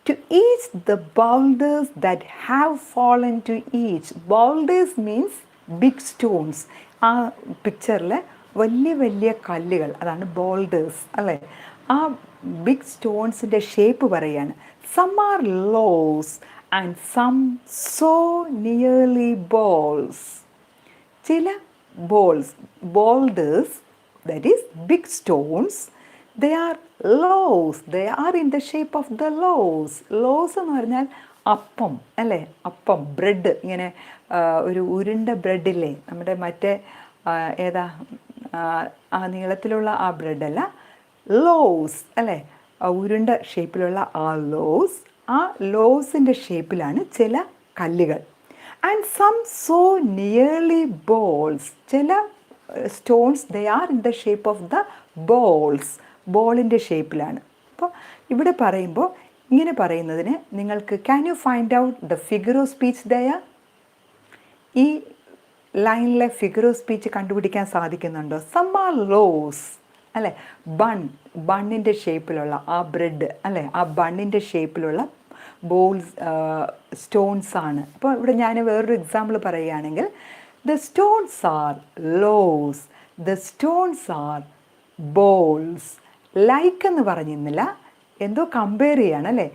to each the boulders that have fallen to each. Boulders means big stones. ആ പിക്ചറിൽ വലിയ വലിയ കല്ലുകൾ, അതാണ് boulders അല്ലേ. ആ big സ്റ്റോൺസിൻ്റെ shape പറയാണ്. Some are loaves and some so nearly balls. ചില boulders, that is big stones, they are lows, they are in the shape of the loaves. Loaves എന്ന് പറഞ്ഞാൽ അപ്പം അല്ലേ, അപ്പം, ബ്രെഡ്, ഇങ്ങനെ ഒരു ഉരുണ്ട ബ്രെഡില്ലേ, നമ്മുടെ മറ്റേ ഏതാ ആ നീളത്തിലുള്ള ആ ബ്രെഡല്ല, ലോസ് അല്ലേ, ഉരുണ്ട ഷേപ്പിലുള്ള ആ ലോസ്. ആ ലോസിൻ്റെ ഷേപ്പിലാണ് ചില കല്ലുകൾ. And some so nearly balls, ചില stones they are in the shape of the balls, ബോളിൻ്റെ ഷേപ്പിലാണ്. അപ്പോൾ ഇവിടെ പറയുമ്പോൾ ഇങ്ങനെ പറയുന്നതിന് നിങ്ങൾക്ക് can you find out the figure of speech there? ഈ ലൈനിലെ ഫിഗർ ഓഫ് സ്പീച്ച് കണ്ടുപിടിക്കാൻ സാധിക്കുന്നുണ്ടോ? സം ആർ റോസ് അല്ലേ, ബണ്ണിൻ്റെ ഷേപ്പിലുള്ള ആ ബ്രെഡ് അല്ലേ, ആ ബണ്ണിൻ്റെ ഷേപ്പിലുള്ള ബോൾസ് സ്റ്റോൺസ് ആണ്. അപ്പോൾ ഇവിടെ ഞാൻ വേറൊരു എക്സാമ്പിൾ പറയുകയാണെങ്കിൽ the stones are loaves, the stones are balls. Like എന്ന് പറഞ്ഞിരുന്നില്ല, എന്തോ കമ്പയർ ചെയ്യാണ് അല്ലേ.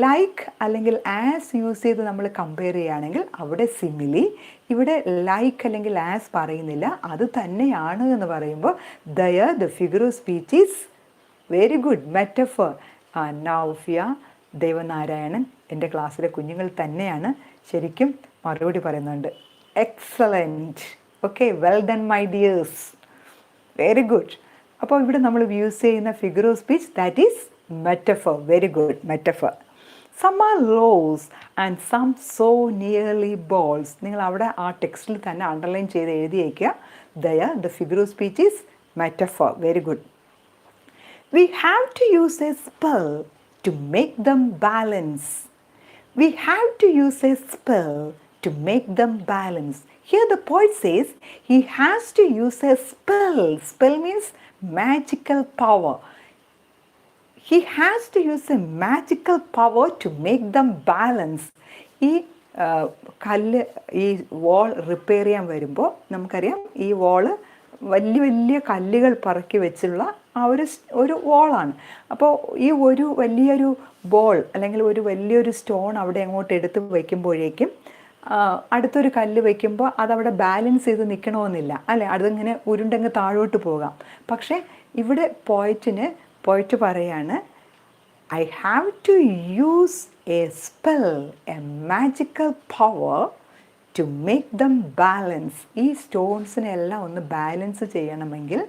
ലൈക്ക് അല്ലെങ്കിൽ ആസ് യൂസ് ചെയ്ത് നമ്മൾ കമ്പയർ ചെയ്യുകയാണെങ്കിൽ അവിടെ സിമിലി, ഇവിടെ ലൈക്ക് അല്ലെങ്കിൽ ആസ് പറയുന്നില്ല, അത് തന്നെയാണ് എന്ന് പറയുമ്പോൾ the figure of speech is very good metaphor. Naufiya, Devanarayanan എൻ്റെ ക്ലാസ്സിലെ കുഞ്ഞുങ്ങൾ തന്നെയാണ് ശരിക്കും മറുപടി പറയുന്നുണ്ട്. Excellent, okay, well done my dears, very good. അപ്പോൾ ഇവിടെ നമ്മൾ യൂസ് ചെയ്യുന്ന figure of speech that is metaphor, very good metaphor. Some are rose and some so nearly balls. നിങ്ങൾ അവിടെ ആ ടെക്സ്റ്റിൽ തന്നെ അണ്ടർലൈൻ ചെയ്ത് എഴുതിയേക്കുക. The figure of speech is metaphor, very good. We have to use a spell to make them balance. We have to use a spell to make them balance. Here the poet says he has to use a spell. Spell means magical power. He has to use a magical power to make them balance. ഈ കല്ല്, ഈ വാൾ repair ചെയ്യാൻ വരുമ്പോൾ നമുക്കറിയാം ഈ വാള് വലിയ വലിയ കല്ലുകൾ പറക്കി വെച്ചുള്ള ആ ഒരു വോളാണ്. അപ്പോൾ ഈ ഒരു വലിയൊരു ബോൾ അല്ലെങ്കിൽ ഒരു വലിയൊരു സ്റ്റോൺ അവിടെ അങ്ങോട്ട് എടുത്ത് വയ്ക്കുമ്പോഴേക്കും അടുത്തൊരു കല്ല് വയ്ക്കുമ്പോൾ അതവിടെ ബാലൻസ് ചെയ്ത് നിൽക്കണമെന്നില്ല അല്ലേ, അതിങ്ങനെ ഉരുണ്ടങ്ങ് താഴോട്ട് പോകാം. പക്ഷേ ഇവിടെ പോയിറ്റ് പറയാണ് I have to use a spell, a magical power to make them balance. ഈ സ്റ്റോൺസിനെല്ലാം ഒന്ന് ബാലൻസ് ചെയ്യണമെങ്കിൽ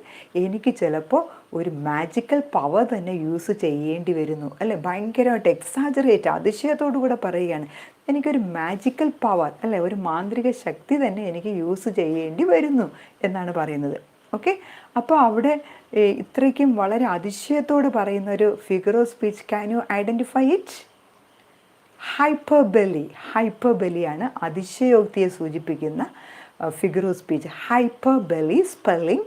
എനിക്ക് ചിലപ്പോൾ ഒരു മാജിക്കൽ പവർ തന്നെ യൂസ് ചെയ്യേണ്ടി വരുന്നു അല്ലേ. ഭയങ്കരമായിട്ട് എക്സാജറേറ്റ്, അതിശയത്തോടു കൂടെ പറയുകയാണ് എനിക്കൊരു മാജിക്കൽ പവർ അല്ലേ, ഒരു മാന്ത്രിക ശക്തി തന്നെ എനിക്ക് യൂസ് ചെയ്യേണ്ടി വരുന്നു എന്നാണ് പറയുന്നത്. ഓക്കെ, അപ്പോൾ അവിടെ ഇത്രയ്ക്കും വളരെ അതിശയത്തോട് പറയുന്ന ഒരു figure of speech, can you identify it? ഹൈപ്പർബലിയാണ് അതിശയോക്തിയെ സൂചിപ്പിക്കുന്ന figure of speech. Hyperbole spelling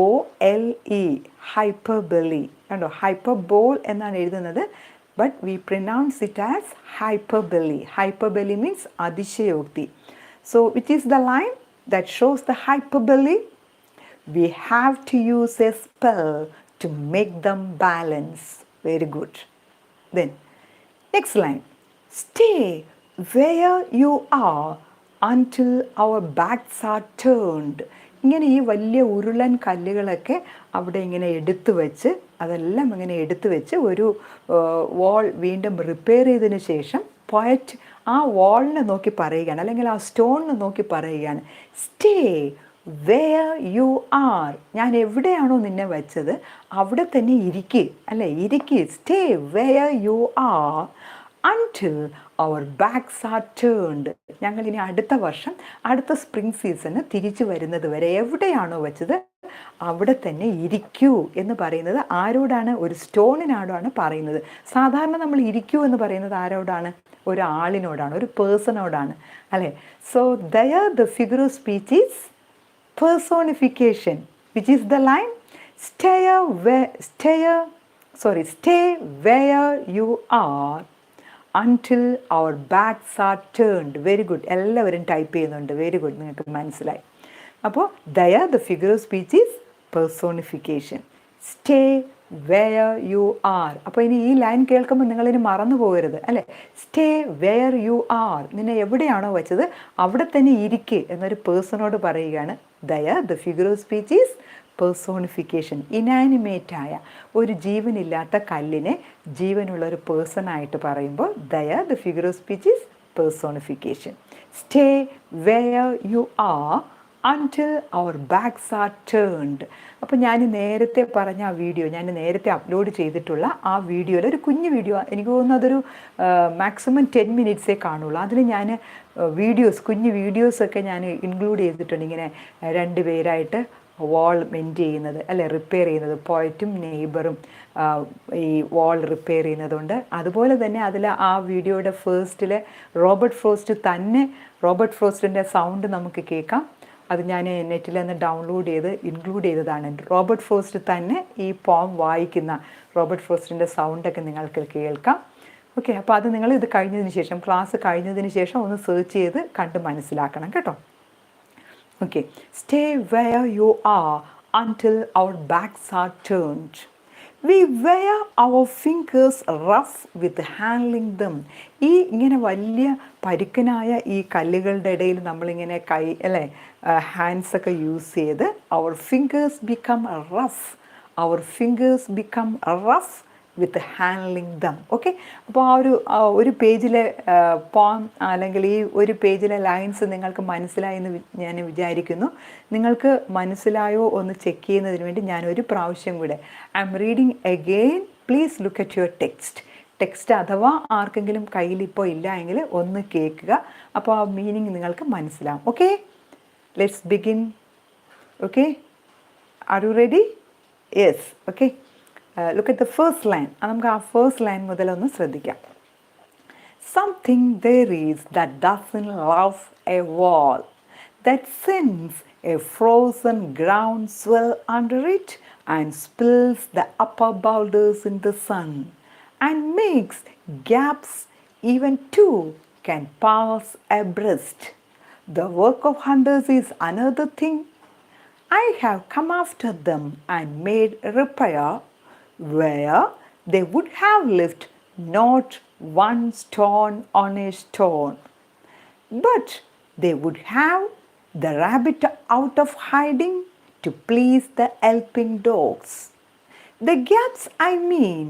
HYPERBOLE, hyperbole. കണ്ടോ, ഹൈപ്പർബോൾ എന്നാണ് എഴുതുന്നത്, but we pronounce it as hyperbole. Hyperbole means അതിശയോക്തി. So which is the line that shows the hyperbole? We have to use a spell to make them balance. Very good. Then next line, stay where you are until our backs are turned. ഇങ്ങനെ ഈ വലിയ ഉരുളൻ കല്ലുകളൊക്കെ അവിടെ ഇങ്ങനെ അതെല്ലാം ഇങ്ങനെ എടുത്തു വെച്ച് ഒരു വാൾ വീണ്ടും റിപ്പയർ ചെയ്തതിന് ശേഷം പോയറ്റ് ആ വാളിനെ നോക്കി പറയുകയാണ്, അല്ലെങ്കിൽ ആ സ്റ്റോണിനെ നോക്കി പറയുകയാണ്, സ്റ്റേ വേർ യു ആർ. ഞാൻ എവിടെയാണോ നിന്നെ വെച്ചത് അവിടെ തന്നെ ഇരിക്ക്. Stay where you are until our backs are turned. ഞങ്ങൾ ഇനി അടുത്ത വർഷം, അടുത്ത സ്പ്രിംഗ് സീസണ് തിരിച്ചു വരുന്നത് വരെ എവിടെയാണോ വെച്ചത് അവിടെ തന്നെ ഇരിക്കൂ എന്ന് പറയുന്നത് ആരോടാണ്? ഒരു സ്റ്റോണിനോടാണ് പറയുന്നത്. സാധാരണ നമ്മൾ ഇരിക്കൂ എന്ന് പറയുന്നത് ആരോടാണ്? ഒരാളിനോടാണ്, ഒരു പേഴ്സണോടാണ് അല്ലേ. So there the figure of speech is personification, which is the line stay where you are until our backs are turned. Very good, എല്ലാവരും ടൈപ്പ് ചെയ്യുന്നുണ്ട്. വെരി ഗുഡ്, നിങ്ങൾക്ക് മനസ്സിലായി. അപ്പോൾ there the figure of speech is personification. Stay where you are. അപ്പോൾ ഇനി ഈ line കേൾക്കുമ്പോൾ നിങ്ങളിനി മറന്നു പോകരുത് അല്ലേ. സ്റ്റേ വെയർ യു ആർ, നിന്നെ എവിടെയാണോ വെച്ചത് അവിടെ തന്നെ ഇരിക്ക് എന്നൊരു പേഴ്സണോട് പറയുകയാണ്. There the figure of speech is personification. ഇനാനിമേറ്റായ ഒരു ജീവനില്ലാത്ത കല്ലിനെ ജീവനുള്ള ഒരു പേഴ്സണായിട്ട് പറയുമ്പോൾ there the figure of speech is personification. Stay where you are until our backs are turned. അപ്പോൾ ഞാൻ നേരത്തെ പറഞ്ഞ ആ വീഡിയോ, ഞാൻ നേരത്തെ അപ്ലോഡ് ചെയ്തിട്ടുള്ള ആ വീഡിയോയിൽ ഒരു കുഞ്ഞു വീഡിയോ, എനിക്ക് തോന്നുന്നു അതൊരു മാക്സിമം 10 മിനിറ്റ്സേ കാണുള്ളൂ. അതിൽ ഞാൻ കുഞ്ഞു വീഡിയോസൊക്കെ ഞാൻ ഇൻക്ലൂഡ് ചെയ്തിട്ടുണ്ട്. ഇങ്ങനെ 2 പേരായിട്ട് വാൾ മെൻഡ് ചെയ്യുന്നത്, അല്ലെ റിപ്പയർ ചെയ്യുന്നത്, പോയറ്റും നെയ്ബറും ഈ വാൾ റിപ്പയർ ചെയ്യുന്നതുകൊണ്ട്. അതുപോലെ തന്നെ അതിൽ ആ വീഡിയോയുടെ ഫേസ്റ്റിൽ റോബർട്ട് ഫ്രോസ്റ്റിൻ്റെ സൗണ്ട് നമുക്ക് കേൾക്കാം. അത് ഞാൻ നെറ്റിൽ നിന്ന് ഡൗൺലോഡ് ചെയ്ത് ഇൻക്ലൂഡ് ചെയ്തതാണ്. റോബർട്ട് ഫ്രോസ്റ്റ് തന്നെ ഈ പോം വായിക്കുന്ന റോബർട്ട് ഫ്രോസ്റ്റിൻ്റെ സൗണ്ടൊക്കെ നിങ്ങൾക്ക് കേൾക്കാം. ഓക്കെ, അപ്പോൾ അത് നിങ്ങൾ ഇത് കഴിഞ്ഞതിന് ശേഷം, ക്ലാസ് കഴിഞ്ഞതിന് ശേഷം ഒന്ന് സെർച്ച് ചെയ്ത് കണ്ട് മനസ്സിലാക്കണം കേട്ടോ. Okay, stay where you are until our backs are turned. We wear our fingers rough with handling them. ഈ ഇങ്ങനെ വലിയ പരുക്കനായ ഈ കല്ലുകളുടെ ഇടയിൽ നമ്മളിങ്ങനെ ഹാൻഡ്സൊക്കെ യൂസ് ചെയ്ത് our fingers become rough with handling them. Okay, അപ്പോൾ ഒരു പേജിലെ പോം അല്ലെങ്കിൽ ഈ ഒരു പേജിലെ ലൈൻസ് നിങ്ങൾക്ക് മനസ്സിലായെന്ന് ഞാൻ വിചാരിക്കുന്നു. നിങ്ങൾക്ക് മനസ്സിലായോ ഒന്ന് ചെക്ക് ചെയ്യുന്നതിന് വേണ്ടി ഞാൻ ഒരു പ്രാവശ്യം കൂടെ I M reading again. Please look at your text അഥവാ ആർക്കെങ്കിലും കയ്യിലിപ്പോൾ ഇല്ല എങ്കിൽ ഒന്ന് കേൾക്കുക. അപ്പോൾ ആ മീനിങ് നിങ്ങൾക്ക് മനസ്സിലാവും. Okay, let's begin. Okay, are you ready? Yes. Okay, look at the first line. നമുക്ക് ആ ഫസ്റ്റ് ലൈൻ മുതലൊന്ന് ശ്രദ്ധിക്കാം. Something there is that doesn't love a wall, that sends a frozen ground swell under it and spills the upper boulders in the sun and makes gaps even two can pass abreast. The work of hunters is another thing. I have come after them and made repair where they would have left not one stone on a stone, but they would have the rabbit out of hiding to please the yelping dogs. The gaps I mean,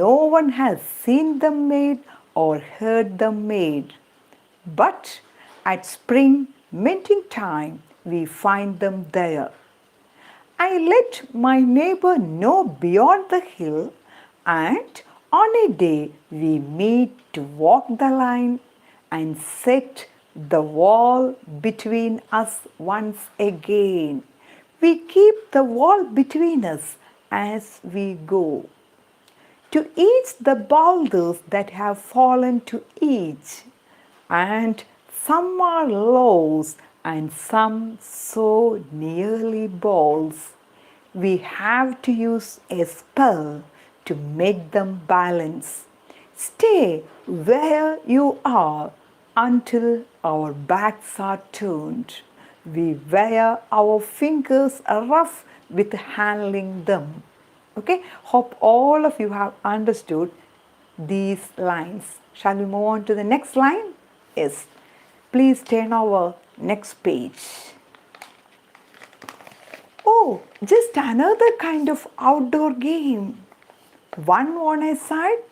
no one has seen them made or heard them made, but at spring mending time we find them there. I let my neighbor know beyond the hill, and on a day we meet to walk the line and set the wall between us once again. We keep the wall between us as we go. To each the boulders that have fallen to each, and some are lows and some so nearly balls. We have to use a spell to make them balance. Stay where you are until our backs are turned. We wear our fingers rough with handling them. Okay, hope all of you have understood these lines. Shall we move on to the next line? Yes. Please turn over next page. Oh, just another kind of outdoor game. One on a side.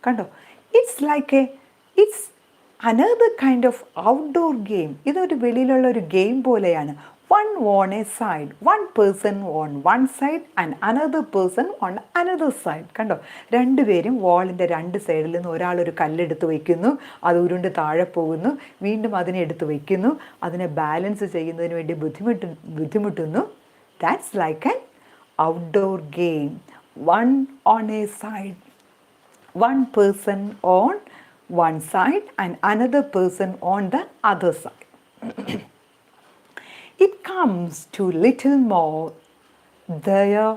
Kando. It's another kind of outdoor game. ഇതൊരു വെളിയിലുള്ള ഒരു game പോലെയാണ്. One on a side. One person on one side and another person on another side. കണ്ടോ, രണ്ടുപേരും വാളിൻ്റെ രണ്ട് സൈഡിൽ നിന്ന് ഒരാളൊരു കല്ലെടുത്ത് വയ്ക്കുന്നു, അത് ഉരുണ്ട് താഴെ പോകുന്നു, വീണ്ടും അതിനെ എടുത്ത് വയ്ക്കുന്നു, അതിനെ ബാലൻസ് ചെയ്യുന്നതിന് വേണ്ടി ബുദ്ധിമുട്ടുന്നു. That's like an outdoor game. One on a side. One person on one side and another person on the other side. It comes to little more there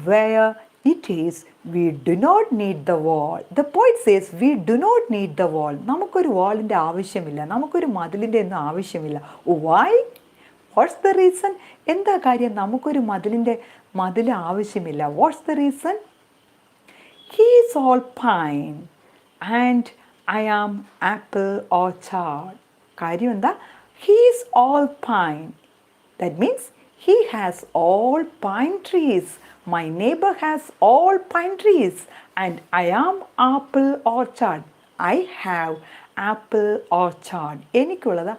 where it is we do not need the wall. The poet says we do not need the wall. നമുക്കൊരു വാളിൻ്റെ ആവശ്യമില്ല, നമുക്കൊരു മതിലിൻ്റെ ഒന്നും ആവശ്യമില്ല. Why? What's the reason? എന്താ കാര്യം നമുക്കൊരു മതിൽ ആവശ്യമില്ല? What's the reason? He is all pine and I am apple orchard. കാര്യം എന്താ? He is all pine. That means he has all pine trees. My neighbor has all pine trees and I am apple orchard. I have apple orchard. എനിക്കുള്ളത്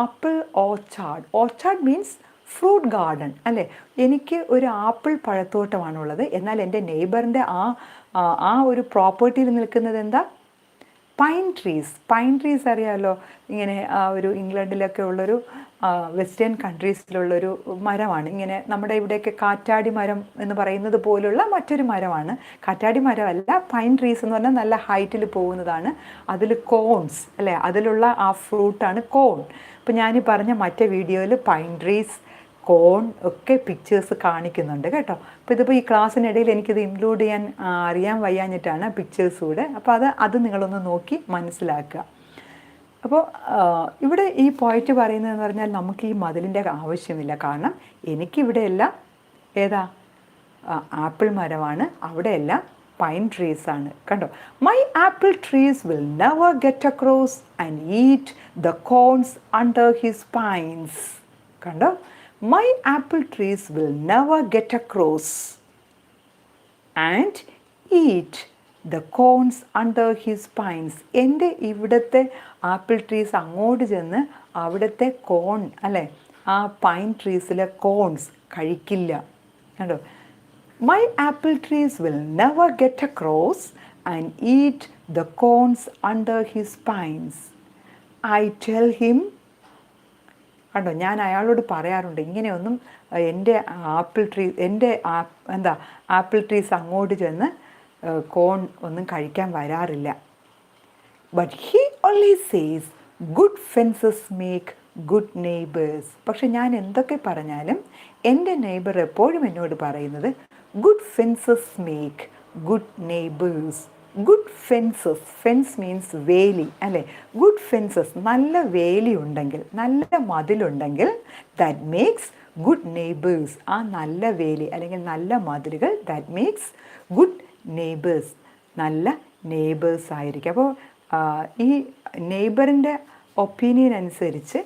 apple orchard. Orchard means fruit garden അല്ലേ, എനിക്ക് ഒരു apple പഴത്തോട്ടമാണുള്ളത്, എന്നാൽ എൻ്റെ നെയ്ബറിൻ്റെ ആ ഒരു പ്രോപ്പർട്ടിയിൽ നിൽക്കുന്നത് എന്താ? Pine trees. പൈൻ ട്രീസ് അറിയാമല്ലോ, ഇങ്ങനെ ഒരു ഇംഗ്ലണ്ടിലൊക്കെ ഉള്ളൊരു വെസ്റ്റേൺ കൺട്രീസിലുള്ളൊരു മരമാണ്. ഇങ്ങനെ നമ്മുടെ ഇവിടെയൊക്കെ കാറ്റാടി മരം എന്ന് പറയുന്നത് പോലുള്ള മറ്റൊരു മരമാണ്. കാറ്റാടി മരമല്ല, പൈൻ ട്രീസ് എന്ന് പറഞ്ഞാൽ നല്ല ഹൈറ്റിൽ പോകുന്നതാണ്. അതിൽ കോൺസ് അല്ലേ, അതിലുള്ള ആ ഫ്രൂട്ടാണ് കോൺ. അപ്പോൾ ഞാൻ പറഞ്ഞ മറ്റേ വീഡിയോയിൽ പൈൻ ട്രീസ്, കോൺ ഒക്കെ പിക്ചേഴ്സ് കാണിക്കുന്നുണ്ട് കേട്ടോ. അപ്പോൾ ഇതിപ്പോൾ ഈ ക്ലാസ്സിനിടയിൽ എനിക്കിത് ഇൻക്ലൂഡ് ചെയ്യാൻ അറിയാൻ വയ്യാഞ്ഞിട്ടാണ് പിക്ചേഴ്സ് കൂടെ. അപ്പോൾ അത് നിങ്ങളൊന്ന് നോക്കി മനസ്സിലാക്കുക. അപ്പോൾ ഇവിടെ ഈ പോയിന്റ് പറയുന്നതെന്ന് പറഞ്ഞാൽ നമുക്ക് ഈ മതിലിൻ്റെ ആവശ്യമില്ല. കാരണം എനിക്കിവിടെയെല്ലാം ഏതാ ആപ്പിൾ മരമാണ്, അവിടെയെല്ലാം പൈൻ ട്രീസ് ആണ്. കണ്ടോ, my apple trees will never get across and eat the cones under his pines. കണ്ടോ, my apple trees will never get across and eat the cones under his pines. എൻ്റെ ഇവിടുത്തെ apple trees അങ്ങോട്ട് ചെന്ന് അവിടുത്തെ കോൺ അല്ലേ, ആ പൈൻ ട്രീസിലെ കോൺസ് കഴിക്കില്ല. കണ്ടോ, my apple trees will never get across and eat the cones under his pines. I tell him. കണ്ടോ, ഞാൻ അയാളോട് പറയാറുണ്ട്, ഇങ്ങനെയൊന്നും എൻ്റെ ആപ്പിൾ ട്രീസ് അങ്ങോട്ട് ചെന്ന് കോൺ ഒന്നും കഴിക്കാൻ വരാറില്ല. But he only says good fences make good neighbours. പക്ഷെ ഞാൻ എന്തൊക്കെ പറഞ്ഞാലും എൻ്റെ നെയ്ബർ എപ്പോഴും എന്നോട് പറയുന്നത് good fences make good neighbours. Good fences, fence means വേലി അല്ലേ, ഗുഡ് ഫെൻസസ്, നല്ല വേലി ഉണ്ടെങ്കിൽ, നല്ല മതിലുണ്ടെങ്കിൽ, ദാറ്റ് മേക്സ് ഗുഡ് നെയ്ബേഴ്സ്. ആ നല്ല വേലി അല്ലെങ്കിൽ നല്ല മതിലുകൾ, ദാറ്റ് മേക്സ് ഗുഡ് നെയ്ബേഴ്സ്, നല്ല നെയ്ബേഴ്സ് ആയിരിക്കും. അപ്പോൾ ഈ നെയ്ബറിൻ്റെ ഒപ്പീനിയൻ അനുസരിച്ച്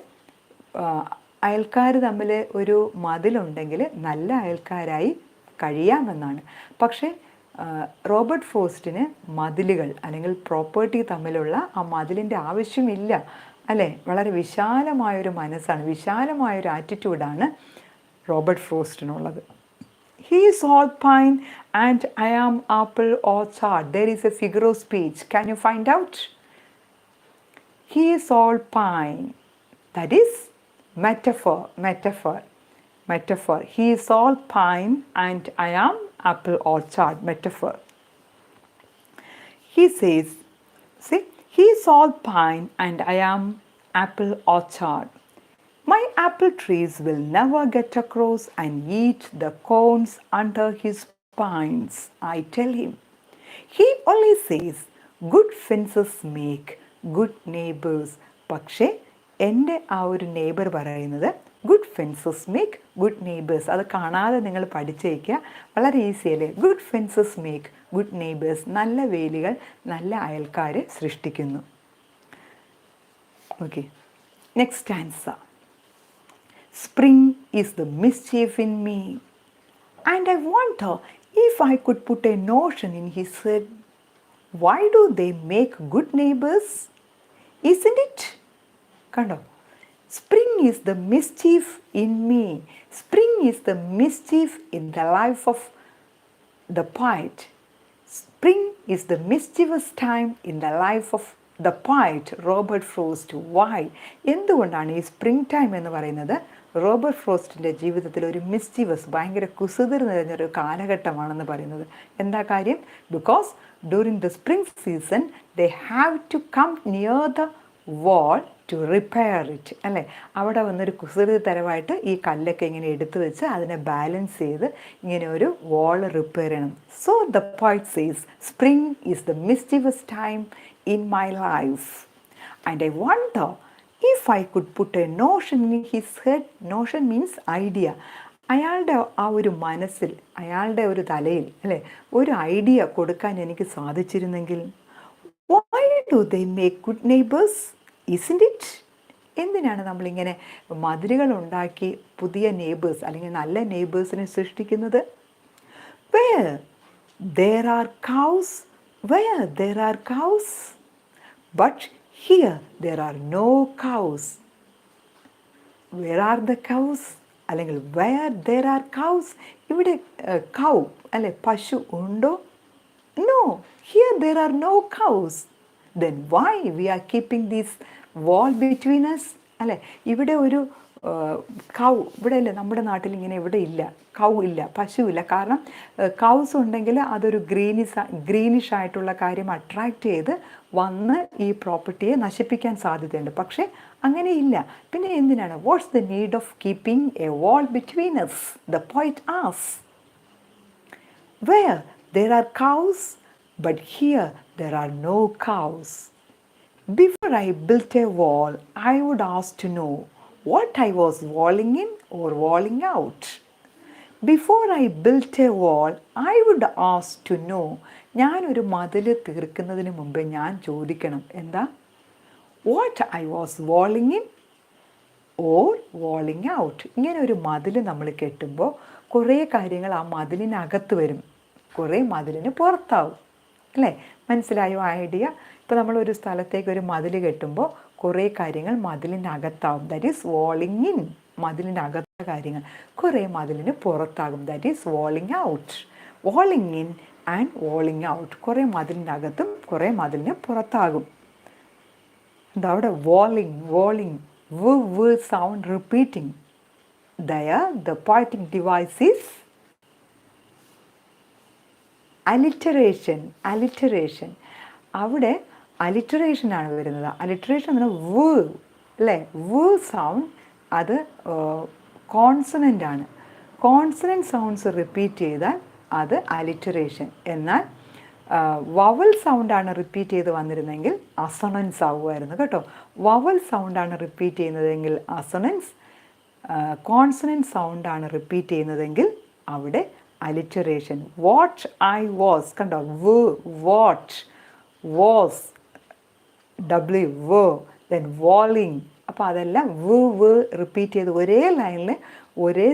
അയൽക്കാർ തമ്മിൽ ഒരു മതിലുണ്ടെങ്കിൽ നല്ല അയൽക്കാരായി കഴിയാമെന്നാണ്. പക്ഷേ റോബർട്ട് ഫ്രോസ്റ്റിന് മതിലുകൾ അല്ലെങ്കിൽ പ്രോപ്പർട്ടി തമ്മിലുള്ള ആ മതിലിൻ്റെ ആവശ്യമില്ല അല്ലേ. വളരെ വിശാലമായൊരു മനസ്സാണ്, വിശാലമായൊരു ആറ്റിറ്റ്യൂഡാണ് Robert ഫ്രോസ്റ്റിനുള്ളത്. He is all pine and I am apple orchard. There is a figure of speech. Can you find out? He is all pine. That is metaphor. He is all pine and I am apple orchard. Metaphor. He says, see, he is all pine and I am apple orchard. My apple trees will never get across and eat the cones under his pines. I tell him. He only says, good fences make good neighbors. പക്ഷേ എൻ്റെ ആ ഒരു neighbour പറയുന്നത് good fences make good neighbours. അത് കാണാതെ നിങ്ങൾ പഠിച്ചേക്കുക, വളരെ easy അല്ലേ. Good fences make good neighbours, നല്ല വേലികൾ നല്ല അയൽക്കാർ സൃഷ്ടിക്കുന്നു. Okay, next answer. Spring is the mischief in me, and I wonder if I could put a notion in his head. Why do they make good neighbors? Isn't it? Kando. Spring is the mischief in me. Spring is the mischief in the life of the poet. Spring is the mischievous time in the life of the poet Robert Frost. Why? എന്തുകൊണ്ടാണ് ഈ spring time എന്ന് പറയുന്നത് Robert ഫ്രോസ്റ്റിൻ്റെ ജീവിതത്തിൽ ഒരു മിസ്ചീവസ്, ഭയങ്കര കുസൃതി നിറഞ്ഞൊരു കാലഘട്ടമാണെന്ന് പറയുന്നത്? എന്താ കാര്യം? Because during the spring season they have to come near the wall to repair it അല്ലേ. അവിടെ വന്നൊരു കുസൃതി തരമായിട്ട് ഈ കല്ലൊക്കെ ഇങ്ങനെ എടുത്തു വെച്ച് അതിനെ ബാലൻസ് ചെയ്ത് ഇങ്ങനെ ഒരു വാൾ റിപ്പയർ ചെയ്യണം. So the poet says spring is the mischievous time in my life, and I wonder if I could put a notion in his head. Notion means idea. അയാളുടെ ആ ഒരു മനസ്സിൽ, അയാളുടെ ഒരു തലയിൽ അല്ലേ ഒരു ഐഡിയ കൊടുക്കാൻ എനിക്ക് സാധിച്ചിരുന്നെങ്കിൽ. Why do they make good neighbors? Isn't it? എന്തിനാണ് നമ്മളിങ്ങനെ മതിലുകൾ ഉണ്ടാക്കി പുതിയ നെയ്ബേഴ്സ് അല്ലെങ്കിൽ നല്ല നെയ്ബേഴ്സിനെ സൃഷ്ടിക്കുന്നത്? Where there are cows, where there are cows, but here there are no cows. Where are the cows? അല്ലെങ്കിൽ where there are cows, ഇവിടെ കൗ അല്ലെ പശു ഉണ്ടോ? No, here there are no cows. Then why we are keeping this wall between us? അല്ലെ ഇവിടെ ഒരു കൗ ഇവിടെ ഇല്ല, നമ്മുടെ നാട്ടിൽ ഇങ്ങനെ ഇവിടെ ഇല്ല, കൗ ഇല്ല, പശു ഇല്ല. കാരണം കൗസ് ഉണ്ടെങ്കിൽ അതൊരു ഗ്രീനിഷ് ആയിട്ടുള്ള കാര്യം അട്രാക്റ്റ് ചെയ്ത് വന്ന് ഈ പ്രോപ്പർട്ടിയെ നശിപ്പിക്കാൻ സാധ്യതയുണ്ട്. പക്ഷേ അങ്ങനെ ഇല്ല. പിന്നെ എന്തിനാണ്? What's the need of keeping A wall between us? The poet asks. Where there are cows, but here there are no cows. Before I built a wall, I would ask to know what I was walling in or walling out. Before I built a wall, I would ask to know. ഞാനൊരു മതിൽ തീർക്കുന്നതിന് മുമ്പേ ഞാൻ ചോദിക്കണം, എന്താ? What I was walling in or walling out. ഇങ്ങനെ ഒരു മതിൽ നമ്മൾ കെട്ടുമ്പോൾ കുറേ കാര്യങ്ങൾ ആ മതിലിനകത്ത് വരും, കുറേ മതിലിന് പുറത്താവും. അല്ലേ? മനസ്സിലായോ ഐഡിയ? ഇപ്പോൾ നമ്മളൊരു സ്ഥലത്തേക്ക് ഒരു മതിൽ കെട്ടുമ്പോൾ കുറേ കാര്യങ്ങൾ മതിലിനകത്താവും. That is walling in. മതിലിനകത്ത കാര്യങ്ങൾ കുറേ മതിലിന് പുറത്താകും. That is walling out. Walling in and walling out. കുറേ മതിലിനകത്തും കുറേ മതിലിന് പുറത്താകും. എന്താ അവിടെ? Walling sound repeating. There the poetic device is alliteration. അവിടെ അലിറ്ററേഷൻ ആണ് വരുന്നത്. അലിറ്ററേഷൻ എന്ന് പറഞ്ഞാൽ അല്ലേ? സൗണ്ട് അത് കോൺസണൻ്റ് ആണ്. കോൺസണൻറ്റ് സൗണ്ട്സ് റിപ്പീറ്റ് ചെയ്താൽ അത് അലിറ്ററേഷൻ. എന്നാൽ വവൽ സൗണ്ടാണ് റിപ്പീറ്റ് ചെയ്ത് വന്നിരുന്നെങ്കിൽ അസണൻസ് ആവുമായിരുന്നു കേട്ടോ. വവൽ സൗണ്ടാണ് റിപ്പീറ്റ് ചെയ്യുന്നതെങ്കിൽ അസണൻസ്, കോൺസണൻറ്റ് സൗണ്ടാണ് റിപ്പീറ്റ് ചെയ്യുന്നതെങ്കിൽ അവിടെ അലിറ്ററേഷൻ. വാട്ട് ഐ വാസ്, കണ്ടോ? What was, then വാളിങ്. അപ്പോൾ അതെല്ലാം റിപ്പീറ്റ് ചെയ്ത് ഒരേ ലൈനിൽ ഒരേ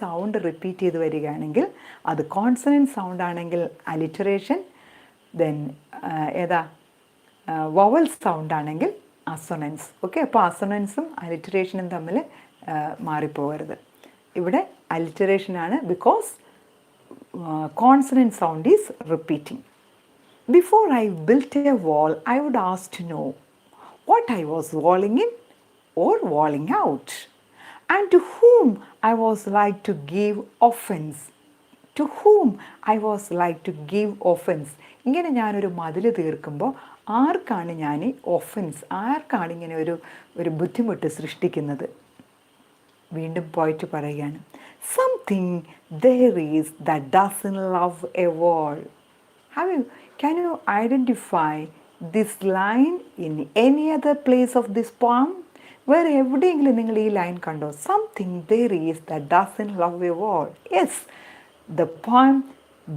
സൗണ്ട് റിപ്പീറ്റ് ചെയ്ത് വരികയാണെങ്കിൽ അത് കോൺസണൻറ്റ് സൗണ്ട് ആണെങ്കിൽ അലിറ്ററേഷൻ. ദെൻ ഏതാ? വവൽ സൗണ്ട് ആണെങ്കിൽ അസൊണൻസ്. ഓക്കെ, അപ്പോൾ അസൊണൻസും അലിറ്ററേഷനും തമ്മിൽ മാറിപ്പോകരുത്. ഇവിടെ അലിറ്ററേഷനാണ്, because consonant sound is repeating. Before I built a wall, I would ask to know what I was walling in or walling out, and to whom I was like to give offense. To whom I was like to give offense. ഇങ്ങനെ ഞാനൊരു മതിൽ തീർക്കുമ്പോൾ ആർക്കാണ് ഞാൻ offence, ആർക്കാണ് ഇങ്ങനെ ഒരു ബുദ്ധിമുട്ട് സൃഷ്ടിക്കുന്നത്? വീണ്ടും പോയിട്ട് പറയുകയാണ്, something there is that doesn't love a wall. Can you identify this line in any other place of this poem? വേറെ എവിടെയെങ്കിലും നിങ്ങൾ ഈ ലൈൻ കണ്ടോ? Something there is that doesn't love a wall. Yes, the poem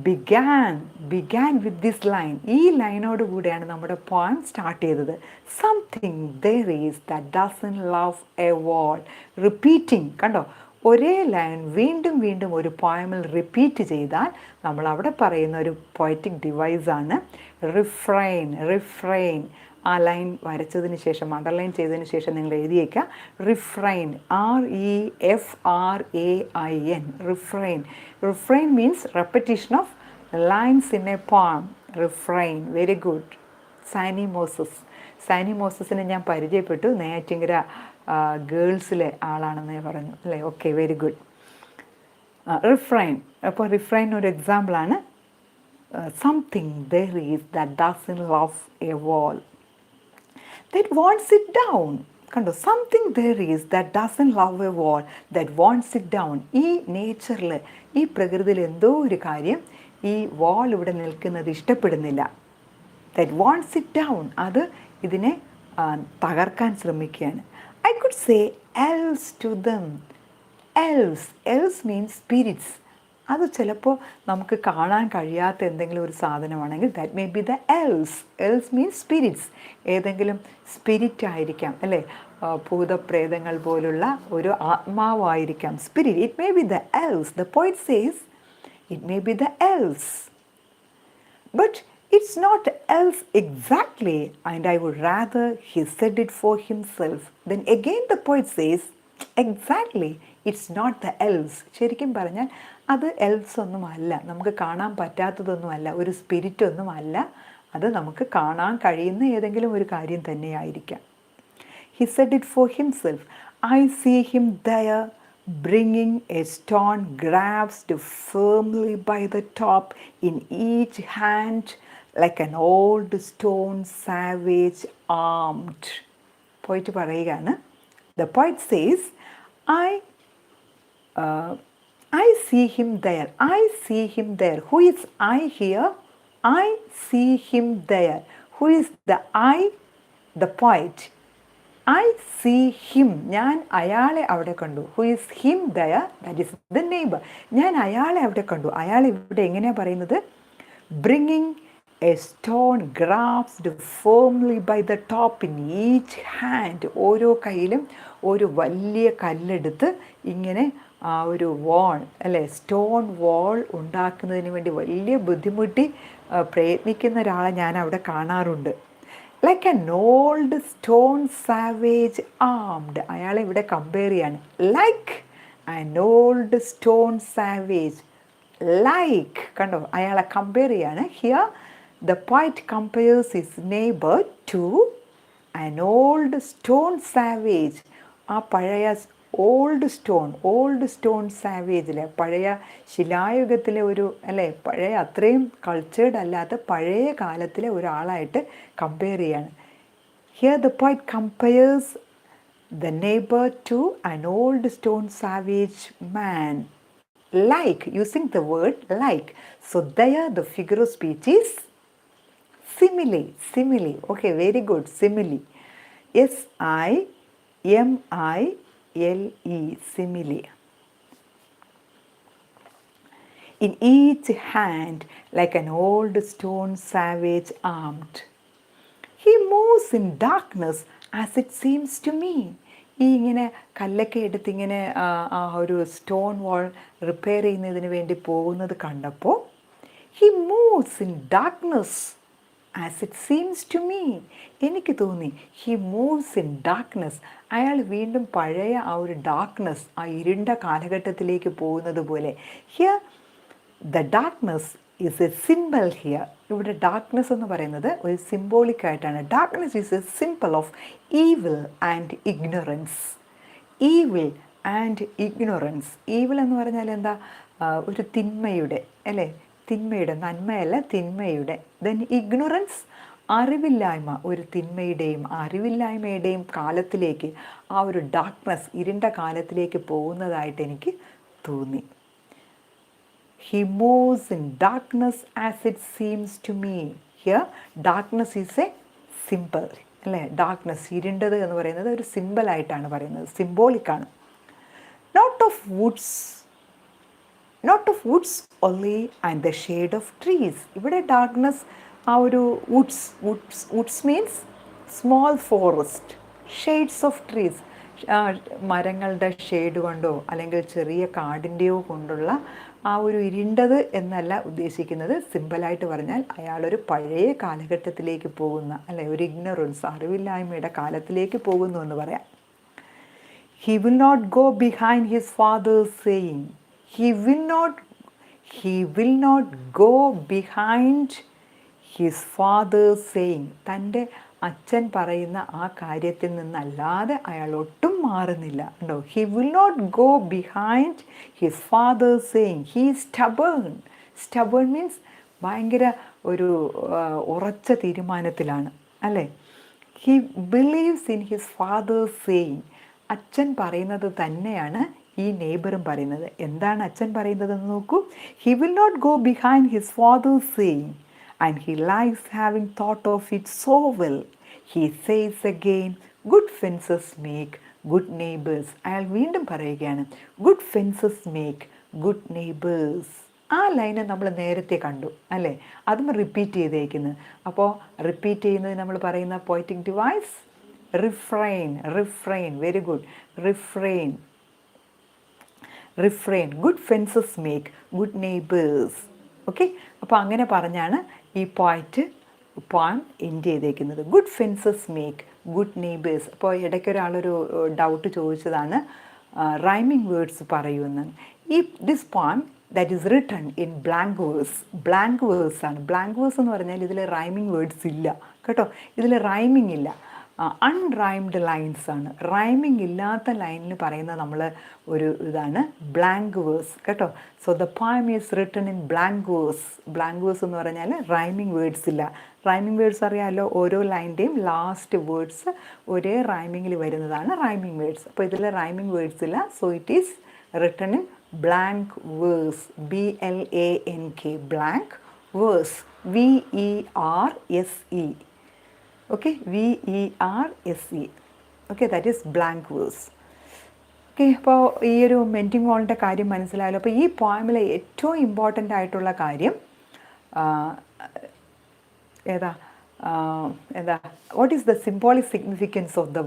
began with this line. ഈ ലൈനോട് കൂടിയാണ് നമ്മുടെ poem start ചെയ്തത്. Something there is that doesn't love a wall. Repeating, കണ്ടോ? ഒരേ ലൈൻ വീണ്ടും ഒരു പോയമിൽ റിപ്പീറ്റ് ചെയ്താൽ നമ്മൾ അവിടെ പറയുന്ന ഒരു പോയറ്റിക് ഡിവൈസാണ് റിഫ്രെയിൻ. ആ ലൈൻ വരച്ചതിന് ശേഷം, അണ്ടർലൈൻ ചെയ്തതിന് ശേഷം നിങ്ങൾ എഴുതിയേക്കുക refrain. REFRAIN. Refrain means repetition of lines in a poem. Refrain. Very good. Sani മോസസിനെ ഞാൻ പരിചയപ്പെട്ടു. നെയ്യാറ്റിൻകര ഗേൾസിലെ ആളാണെന്ന് പറഞ്ഞു അല്ലേ? Okay, very good. റിഫ്രെയിൻ. അപ്പോൾ റിഫ്രെയിൻ ഒരു എക്സാമ്പിളാണ് something there is that doesn't love a wall, that wants it down. കണ്ടോ? Something there is that doesn't love a wall, that wants it down. ഈ നേച്ചറിൽ, ഈ പ്രകൃതിയിൽ എന്തോ ഒരു കാര്യം ഈ വാൾ ഇവിടെ നിൽക്കുന്നത് ഇഷ്ടപ്പെടുന്നില്ല. that wants it down. അത് ഇതിനെ തകർക്കാൻ ശ്രമിക്കുകയാണ്. I could say else to them. Else means spirits. അത് ചിലപ്പോൾ നമുക്ക് കാണാൻ കഴിയാത്ത എന്തെങ്കിലും ഒരു സാധനമാണെങ്കിൽ that may be the elves means spirits. ഏതെങ്കിലും സ്പിരിറ്റ് ആയിരിക്കാം അല്ലേ? ഭൂതപ്രേതങ്ങൾ പോലുള്ള ഒരു ആത്മാവായിരിക്കാം spirit. It may be the elves. The poet says it may be the elves, but it's not else exactly, and I would rather he said it for himself. Then again the poet says, exactly, it's not the elves. ശരിക്കും പറഞ്ഞാൽ അത് else ഒന്നുമല്ല, നമുക്ക് കാണാൻ പറ്റാത്തതൊന്നുമല്ല, ഒരു spirit ഒന്നുമല്ല, അത് നമുക്ക് കാണാൻ കഴിയുന്ന ഏതെങ്കിലും ഒരു കാര്യം തന്നെയായിരിക്കാം. He said it for himself. I see him there, bringing a stone grasped firmly by the top in each hand, like an old stone savage armed. പോയിട്ട് പറയുകയാണ്, the poet says, I see him there. I see him there. Who is I here? I see him there. Who is the I? The poet. I see him. ഞാൻ അയാളെ അവിടെ കണ്ടു. Who is him there? That is the neighbor. ഞാൻ അയാളെ അവിടെ കണ്ടു. അയാൾ ഇവിടെ എങ്ങനെയാണ് പറയുന്നത്? Bringing a stone grasped firmly by the top in each hand. ഓരോ കയ്യിലും ഒരു വലിയ കല്ലെടുത്ത് ഇങ്ങനെ ആ ഒരു വാൾ, അല്ലേ, സ്റ്റോൺ വാൾ ഉണ്ടാക്കുന്നതിന് വേണ്ടി വലിയ ബുദ്ധിമുട്ടി പ്രയത്നിക്കുന്ന ഒരാളെ ഞാൻ അവിടെ കാണാറുണ്ട്. Like an old stone savage armed. അയാളെ ഇവിടെ കമ്പയർ ചെയ്യാണ്. Like an old stone savage. Like, കണ്ടോ, അയാളെ കമ്പയർ ചെയ്യാണ്. Here the poet compares his neighbour to an old stone savage. ആ പഴയ ഓൾഡ് സ്റ്റോൺ സാവേജിലെ പഴയ ശിലായുഗത്തിലെ ഒരു, അല്ലേ, പഴയ അത്രയും കൾച്ചേർഡ് അല്ലാത്ത പഴയ കാലത്തിലെ ഒരാളായിട്ട് കമ്പയർ ചെയ്യാണ്. Here the poet compares the neighbour to an old stone savage man. Like, using the word like. So there the figure of speech is simile. Okay, very good. Simile. S-I-M-I-L-E. Simile. In each hand, like an old stone savage armed. He moves in darkness as it seems to me. ഈ ഇങ്ങനെ കല്ലൊക്കെ എടുത്ത് ഇങ്ങനെ ആ ഒരു stone wall repair ചെയ്യുന്നതിന് വേണ്ടി പോകുന്നത് കണ്ടപ്പോൾ, he moves in darkness as it seems to me. എനിക്ക് തോന്നി he moves in darkness. അയാൾ വീണ്ടും പഴയ ആ ഒരു ഡാർക്ക്നെസ്, ആ ഇരുണ്ട കാലഘട്ടത്തിലേക്ക് പോകുന്നത് പോലെ. Here the darkness is A symbol. Here ഇവിടെ ഡാർക്ക്നെസ് എന്ന് പറയുന്നത് ഒരു സിംബോളിക് ആയിട്ടാണ്. Darkness is A symbol of evil and ignorance. Evil and ignorance. Evil എന്ന് പറഞ്ഞാൽ എന്താ? ഒരു തിന്മയുടെ, അല്ലേ, തിന്മയുടെ, നന്മയല്ല തിന്മയുടെ. ദെൻ ഇഗ്നോറൻസ്, അറിവില്ലായ്മ, ഒരു തിന്മയുടെയും അറിവില്ലായ്മയുടെയും കാലത്തിലേക്ക്, ആ ഒരു ഡാർക്ക്നെസ്, ഇരുണ്ട കാലത്തിലേക്ക് പോകുന്നതായിട്ട് എനിക്ക് തോന്നി. He moves in darkness as it seems to me. Here darkness is a symbol, അല്ലേ? ഡാർക്ക്നെസ്, ഇരുണ്ടത് എന്ന് പറയുന്നത് ഒരു സിമ്പിളായിട്ടാണ് പറയുന്നത്, സിംബോളിക്കാണ്. Not of woods only and the shade of trees. ഇവിടെ ഡാർക്ക്നെസ് ആ ഒരു Woods means small forest, shades of trees, മരങ്ങളുടെ shade കൊണ്ടോ അല്ലെങ്കിൽ ചെറിയ കാടിൻ്റെയോ കൊണ്ടുള്ള ആ ഒരു ഇരുണ്ടത് എന്നല്ല ഉദ്ദേശിക്കുന്നത്. സിമ്പിളായിട്ട് പറഞ്ഞാൽ അയാളൊരു പഴയ കാലഘട്ടത്തിലേക്ക് പോകുന്ന, അല്ലെ, ഒരു ഇഗ്നോറൻസ്, അറിവില്ലായ്മയുടെ കാലത്തിലേക്ക് പോകുന്നു എന്ന് പറയാം. He will not go behind his father's saying. He will not go behind his father's saying. തൻ്റെ അച്ഛൻ പറയുന്ന ആ കാര്യത്തിൽ നിന്നല്ലാതെ അയാൾ ഒട്ടും മാറുന്നില്ല. ഉണ്ടോ? He will not go behind his father's saying. He is stubborn. Stubborn means ഭയങ്കര ഒരു ഉറച്ച തീരുമാനത്തിലാണ്, അല്ലേ? He believes in his father's saying. അച്ഛൻ പറയുന്നത് തന്നെയാണ് ഈ നെയ്ബറും പറയുന്നത്. എന്താണ് അച്ഛൻ പറയുന്നതെന്ന് നോക്കൂ. He will not go behind his father's saying. And he likes having thought of it so well. He says again, good fences make good neighbors. അയാൾ വീണ്ടും പറയുകയാണ്, good fences make good neighbors. ആ ലൈന് നമ്മൾ നേരത്തെ കണ്ടു, അല്ലേ? അതും repeat ചെയ്തേക്കുന്നത്. അപ്പോൾ റിപ്പീറ്റ് ചെയ്യുന്നത് നമ്മൾ പറയുന്ന poetic device refrain. Very good. Refrain. Good fences make good neighbours. Okay, അപ്പോൾ അങ്ങനെ പറഞ്ഞാണ് ഈ പോയിന്റ് എൻഡ് ചെയ്തേക്കുന്നത്. Good fences make good neighbours. അപ്പോൾ ഇടയ്ക്കൊരാളൊരു ഡൗട്ട് ചോദിച്ചതാണ്, റൈമിംഗ് വേർഡ്സ് പറയുമെന്നാണ്. ഈ this poem that is written in blank verse. Blank verse ആണ്. ബ്ലാങ്ക് വേഴ്സ് എന്ന് പറഞ്ഞാൽ ഇതിൽ റൈമിംഗ് വേർഡ്സ് ഇല്ല കേട്ടോ. ഇതിൽ റൈമിംഗ് ഇല്ല, അൺറൈംഡ് ലൈൻസ് ആണ്. റൈമിംഗ് ഇല്ലാത്ത ലൈനിന് പറയുന്ന നമ്മൾ ഒരു ഇതാണ് ബ്ലാങ്ക് വേഴ്സ് കേട്ടോ. So the poem is written in blank verse. Blank verse എന്ന് പറഞ്ഞാൽ റൈമിംഗ് വേർഡ്സ് ഇല്ല. റൈമിംഗ് വേർഡ്സ് അറിയാമല്ലോ, ഓരോ ലൈൻ്റെയും ലാസ്റ്റ് വേർഡ്സ് ഒരേ റൈമിങ്ങിൽ വരുന്നതാണ് റൈമിംഗ് വേർഡ്സ്. അപ്പോൾ ഇതിൽ റൈമിംഗ് വേർഡ്സ് ഇല്ല. So it is written in blank verse. BLANK, blank verse. VERSE. Okay, VERSE. Okay, that is blank verse. Okay, അപ്പോൾ ഈ ഒരു മെൻഡിങ് വാളിൻ്റെ കാര്യം മനസ്സിലായല്ലോ. അപ്പോൾ ഈ പോയമിലെ ഏറ്റവും ഇമ്പോർട്ടൻ്റ് ആയിട്ടുള്ള കാര്യം what is the symbolic significance of the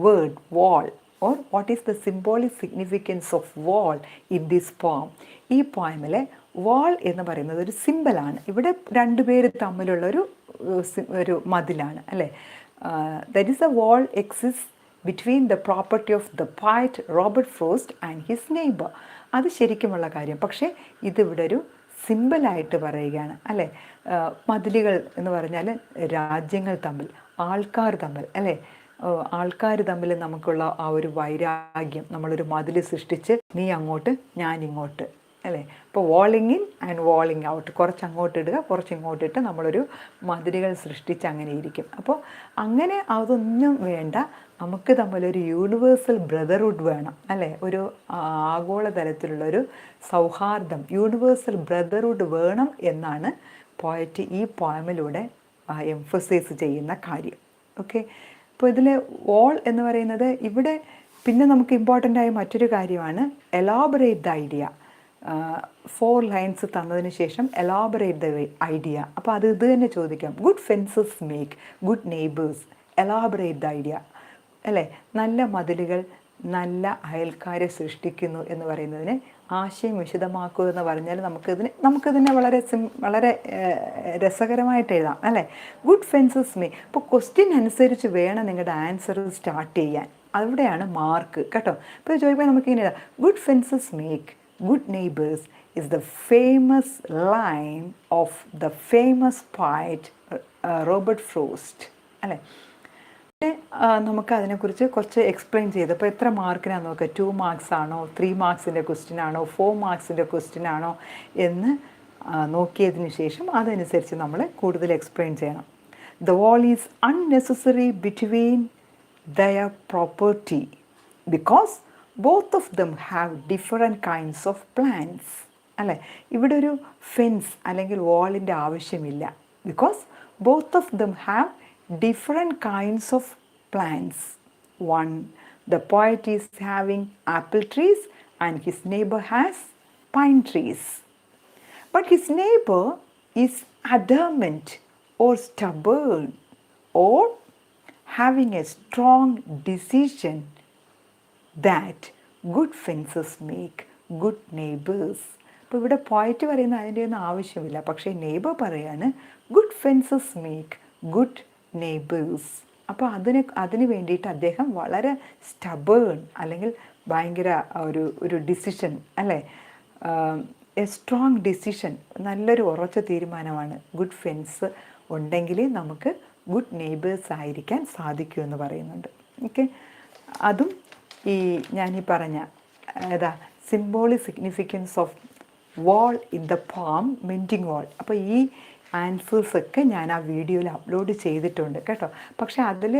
word wall, or what is the symbolic significance of wall in this പോം. ഈ പോയമിലെ വാൾ എന്ന് പറയുന്നത് ഒരു സിമ്പലാണ്. ഇവിടെ രണ്ടുപേര് തമ്മിലുള്ളൊരു ഒരു മതിലാണ് അല്ലേ. That is A wall exist between the property of the poet Robert frost and his neighbour. അത് ശരിക്കുമുള്ള കാര്യം. പക്ഷേ ഇതിവിടെ ഒരു സിമ്പിളായിട്ട് പറയുകയാണ് അല്ലേ. മതിലുകൾ എന്ന് പറഞ്ഞാൽ രാജ്യങ്ങൾ തമ്മിൽ, ആൾക്കാർ തമ്മിൽ അല്ലേ. ആൾക്കാർ തമ്മിൽ നമുക്കുള്ള ആ ഒരു വൈരാഗ്യം, നമ്മളൊരു മതിൽ സൃഷ്ടിച്ച് നീ അങ്ങോട്ട് ഞാൻ ഇങ്ങോട്ട് അല്ലേ. ഇപ്പോൾ വാളിങ് ഇൻ ആൻഡ് വാളിങ് ഔട്ട്, കുറച്ച് അങ്ങോട്ട് ഇടുക കുറച്ച് ഇങ്ങോട്ടിട്ട് നമ്മളൊരു മതിലുകൾ സൃഷ്ടിച്ച് അങ്ങനെ ഇരിക്കും. അപ്പോൾ അങ്ങനെ അതൊന്നും വേണ്ട, നമുക്ക് തമ്മിലൊരു യൂണിവേഴ്സൽ ബ്രദർഹുഡ് വേണം അല്ലേ. ഒരു ആഗോളതലത്തിലുള്ളൊരു സൗഹാർദ്ദം, യൂണിവേഴ്സൽ ബ്രദർഹുഡ് വേണം എന്നാണ് പോയറ്റ് ഈ പോയമിലൂടെ എംഫസൈസ് ചെയ്യുന്ന കാര്യം. ഓക്കെ, അപ്പോൾ ഇതിൽ വാൾ എന്ന് പറയുന്നത് ഇവിടെ പിന്നെ നമുക്ക് ഇമ്പോർട്ടൻ്റ് ആയ മറ്റൊരു കാര്യമാണ് എലാബറേറ്റ് ദ ഐഡിയ. 4 ലൈൻസ് തന്നതിന് ശേഷം എലാബറേറ്റ് ദ ഐഡിയ. അപ്പോൾ അത് ഇത് തന്നെ ചോദിക്കാം. Good fences make good neighbours, elaborate the idea അല്ലേ. നല്ല മതിലുകൾ നല്ല അയൽക്കാരെ സൃഷ്ടിക്കുന്നു എന്ന് പറയുന്നതിന് ആശയം വിശദമാക്കുക എന്ന് പറഞ്ഞാൽ നമുക്കിതിനെ വളരെ രസകരമായിട്ട് എഴുതാം അല്ലേ. Good fences make. ഇപ്പോൾ ക്വസ്റ്റ്യൻ അനുസരിച്ച് വേണം നിങ്ങളുടെ ആൻസർ സ്റ്റാർട്ട് ചെയ്യാൻ. അവിടെയാണ് മാർക്ക് കേട്ടോ. ഇപ്പോൾ ചോദിക്കുമ്പോൾ നമുക്കിങ്ങനെ എഴുതാം. Good fences make good neighbors is the famous line of the famous poet Robert Frost അല്ലേ. നമുക്ക് അതിനെക്കുറിച്ച് കുറച്ച് എക്സ്പ്ലെയിൻ ചെയ്ത് അപ്പോൾ എത്ര മാർക്കിനാണ് നോക്കുക, 2 മാർക്സ് ആണോ 3 മാർക്സിൻ്റെ ക്വസ്റ്റ്യൻ ആണോ 4 മാർക്സിൻ്റെ ക്വസ്റ്റ്യൻ ആണോ എന്ന് നോക്കിയതിന് ശേഷം അതനുസരിച്ച് നമ്മൾ കൂടുതൽ എക്സ്പ്ലെയിൻ ചെയ്യണം. The wall is unnecessary between their property because both of them have different kinds of plants അല്ലേ. ഇവിടെ ഒരു ഫെൻസ് അല്ലെങ്കിൽ വാളിൻ്റെ ആവശ്യമില്ല. Because both of them have different kinds of plants. The poet is having apple trees and his neighbor has pine trees. But his neighbor is adamant or stubborn or having a strong decision that good fences make good neighbors. അപ്പോൾ ഇവിടെ പോയിറ്റ് പറയുന്ന അതിൻ്റെ ഒന്നും ആവശ്യമില്ല. പക്ഷേ neighbour പറയാണ് good fences make good neighbours. അപ്പോൾ അതിന് വേണ്ടിയിട്ട് അദ്ദേഹം വളരെ സ്റ്റബേൺ അല്ലെങ്കിൽ ഭയങ്കര ഒരു ഡിസിഷൻ അല്ലേ, എ സ്ട്രോങ് ഡിസിഷൻ, നല്ലൊരു ഉറച്ച തീരുമാനമാണ്. ഗുഡ് ഫെൻസ് ഉണ്ടെങ്കിൽ നമുക്ക് ഗുഡ് നെയ്ബേഴ്സ് ആയിരിക്കാൻ സാധിക്കുമെന്ന് പറയുന്നുണ്ട്. ഓക്കെ, അതും ഈ ഞാനീ പറഞ്ഞ symbolic significance of wall in the poem mending wall. അപ്പോൾ ഈ ആൻസേഴ്സൊക്കെ ഞാൻ ആ വീഡിയോയിൽ അപ്ലോഡ് ചെയ്തിട്ടുണ്ട് കേട്ടോ. പക്ഷേ അതിൽ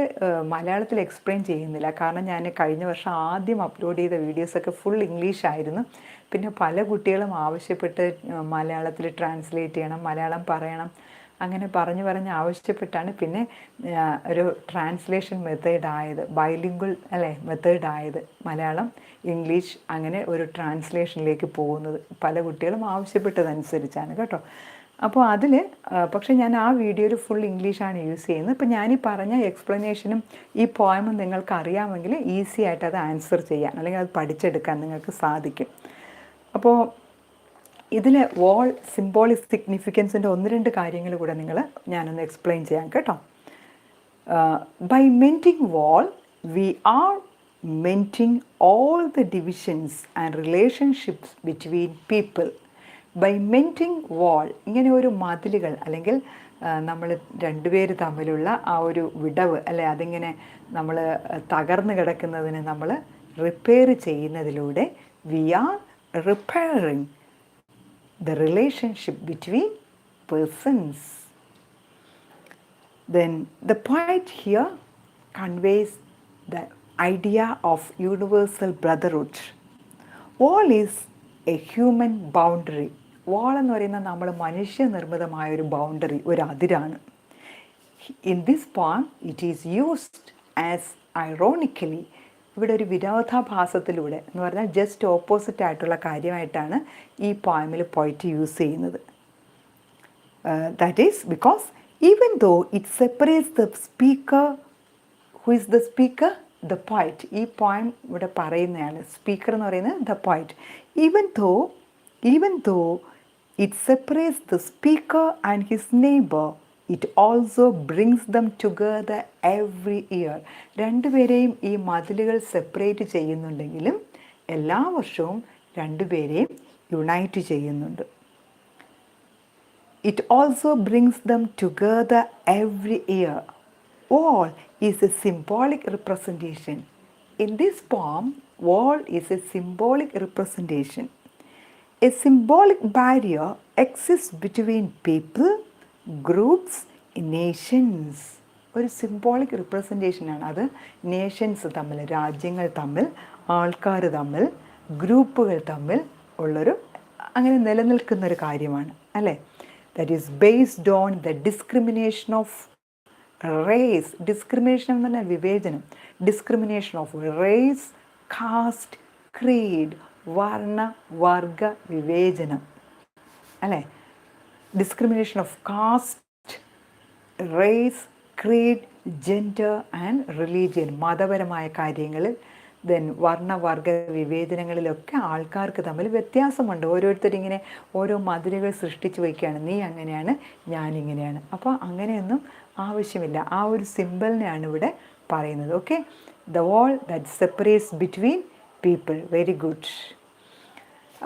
മലയാളത്തിൽ എക്സ്പ്ലെയിൻ ചെയ്യുന്നില്ല. കാരണം ഞാൻ കഴിഞ്ഞ വർഷം ആദ്യം അപ്ലോഡ് ചെയ്ത വീഡിയോസൊക്കെ ഫുൾ ഇംഗ്ലീഷ് ആയിരുന്നു. പിന്നെ പല കുട്ടികളും ആവശ്യപ്പെട്ട് മലയാളത്തിൽ ട്രാൻസ്ലേറ്റ് ചെയ്യണം, മലയാളം പറയണം, അങ്ങനെ പറഞ്ഞ് ആവശ്യപ്പെട്ടാണ് പിന്നെ ഒരു ട്രാൻസ്ലേഷൻ മെത്തേഡായത്, ബൈലിംഗ്വൽ അല്ലേ മെത്തേഡായത്. മലയാളം ഇംഗ്ലീഷ് അങ്ങനെ ഒരു ട്രാൻസ്ലേഷനിലേക്ക് പോകുന്നത് പല കുട്ടികളും ആവശ്യപ്പെട്ടതനുസരിച്ചാണ് കേട്ടോ. അപ്പോൾ അതിൽ പക്ഷേ ഞാൻ ആ വീഡിയോയിൽ ഫുൾ ഇംഗ്ലീഷാണ് യൂസ് ചെയ്യുന്നത്. ഇപ്പോൾ ഞാനീ പറഞ്ഞ എക്സ്പ്ലനേഷനും ഈ പോയമും നിങ്ങൾക്ക് അറിയാമെങ്കിൽ ഈസി ആയിട്ട് അത് ആൻസർ ചെയ്യാൻ അല്ലെങ്കിൽ അത് പഠിച്ചെടുക്കാൻ നിങ്ങൾക്ക് സാധിക്കും. അപ്പോൾ ഇതിൽ വാൾ സിംബോളിക് സിഗ്നിഫിക്കൻസിൻ്റെ 1-2 കാര്യങ്ങൾ കൂടെ ഞാനൊന്ന് എക്സ്പ്ലെയിൻ ചെയ്യാം കേട്ടോ. By mending wall we are mending all the divisions and relationships between people. By mending wall, ഇങ്ങനെ ഒരു മതിലുകൾ അല്ലെങ്കിൽ നമ്മൾ രണ്ടുപേര് തമ്മിലുള്ള ആ ഒരു വിടവ് അല്ലെ, അതിങ്ങനെ നമ്മൾ തകർന്നു കിടക്കുന്നതിന് നമ്മൾ റിപ്പയർ ചെയ്യുന്നതിലൂടെ we are repairing the relationship between persons. Then the poet here conveys the idea of universal brotherhood. Wall is a human boundary. Wall എന്ന് പറയുന്നത് നമ്മൾ മനുഷ്യനിർമ്മിതമായ ഒരു ബൗണ്ടറി, ഒരു അതിരാണ്. In this poem it is used as ironically, ഇവിടെ ഒരു വിരോധാഭാസത്തിലൂടെ എന്ന് പറഞ്ഞാൽ just opposite ആയിട്ടുള്ള കാര്യമായിട്ടാണ് ഈ പോയമിൽ പോയിറ്റ് യൂസ് ചെയ്യുന്നത്. That is because even though it separates the speaker, who is the speaker, the poet. ഈ പോയം ഇവിടെ പറയുന്നതാണ്, സ്പീക്കർ എന്ന് പറയുന്നത് the poet. Even though it separates the speaker and his neighbour, it also brings them together every year. രണ്ടുപേരെയും ഈ മതിലുകൾ separate ചെയ്യുന്നുണ്ടെങ്കിലും എല്ലാ വർഷവും രണ്ടുപേരെയും യുണൈറ്റ് ചെയ്യുന്നുണ്ട്. It also brings them together every year. Wall is a symbolic representation. In this poem, wall is a symbolic representation. A symbolic barrier exists between people, groups, Nations. ഒരു symbolic റിപ്രസെൻറ്റേഷനാണ് അത്. Nations തമ്മിൽ, രാജ്യങ്ങൾ തമ്മിൽ, ആൾക്കാർ തമ്മിൽ, ഗ്രൂപ്പുകൾ തമ്മിൽ ഉള്ളൊരു അങ്ങനെ നിലനിൽക്കുന്നൊരു കാര്യമാണ് അല്ലേ. That is based on the discrimination of race. Discrimination എന്ന് പറഞ്ഞാൽ വിവേചനം. Discrimination of race, caste, creed, വർണ്ണ വർഗ വിവേചനം അല്ലേ. discrimination of caste, race, creed, gender and religion. മതപരമായ കാര്യങ്ങളിൽ, ദെൻ വർണ്ണവർഗ വിവേചനങ്ങളിലൊക്കെ ആൾക്കാർക്ക് തമ്മിൽ വ്യത്യാസമുണ്ട്. ഓരോരുത്തരിങ്ങനെ ഓരോ മതിലുകൾ സൃഷ്ടിച്ച് വയ്ക്കുകയാണ്. നീ അങ്ങനെയാണ്, ഞാനിങ്ങനെയാണ്. അപ്പോൾ അങ്ങനെയൊന്നും ആവശ്യമില്ല. ആ ഒരു സിമ്പിളിനെയാണ് ഇവിടെ പറയുന്നത്. Okay, the wall that separates between people. Very good.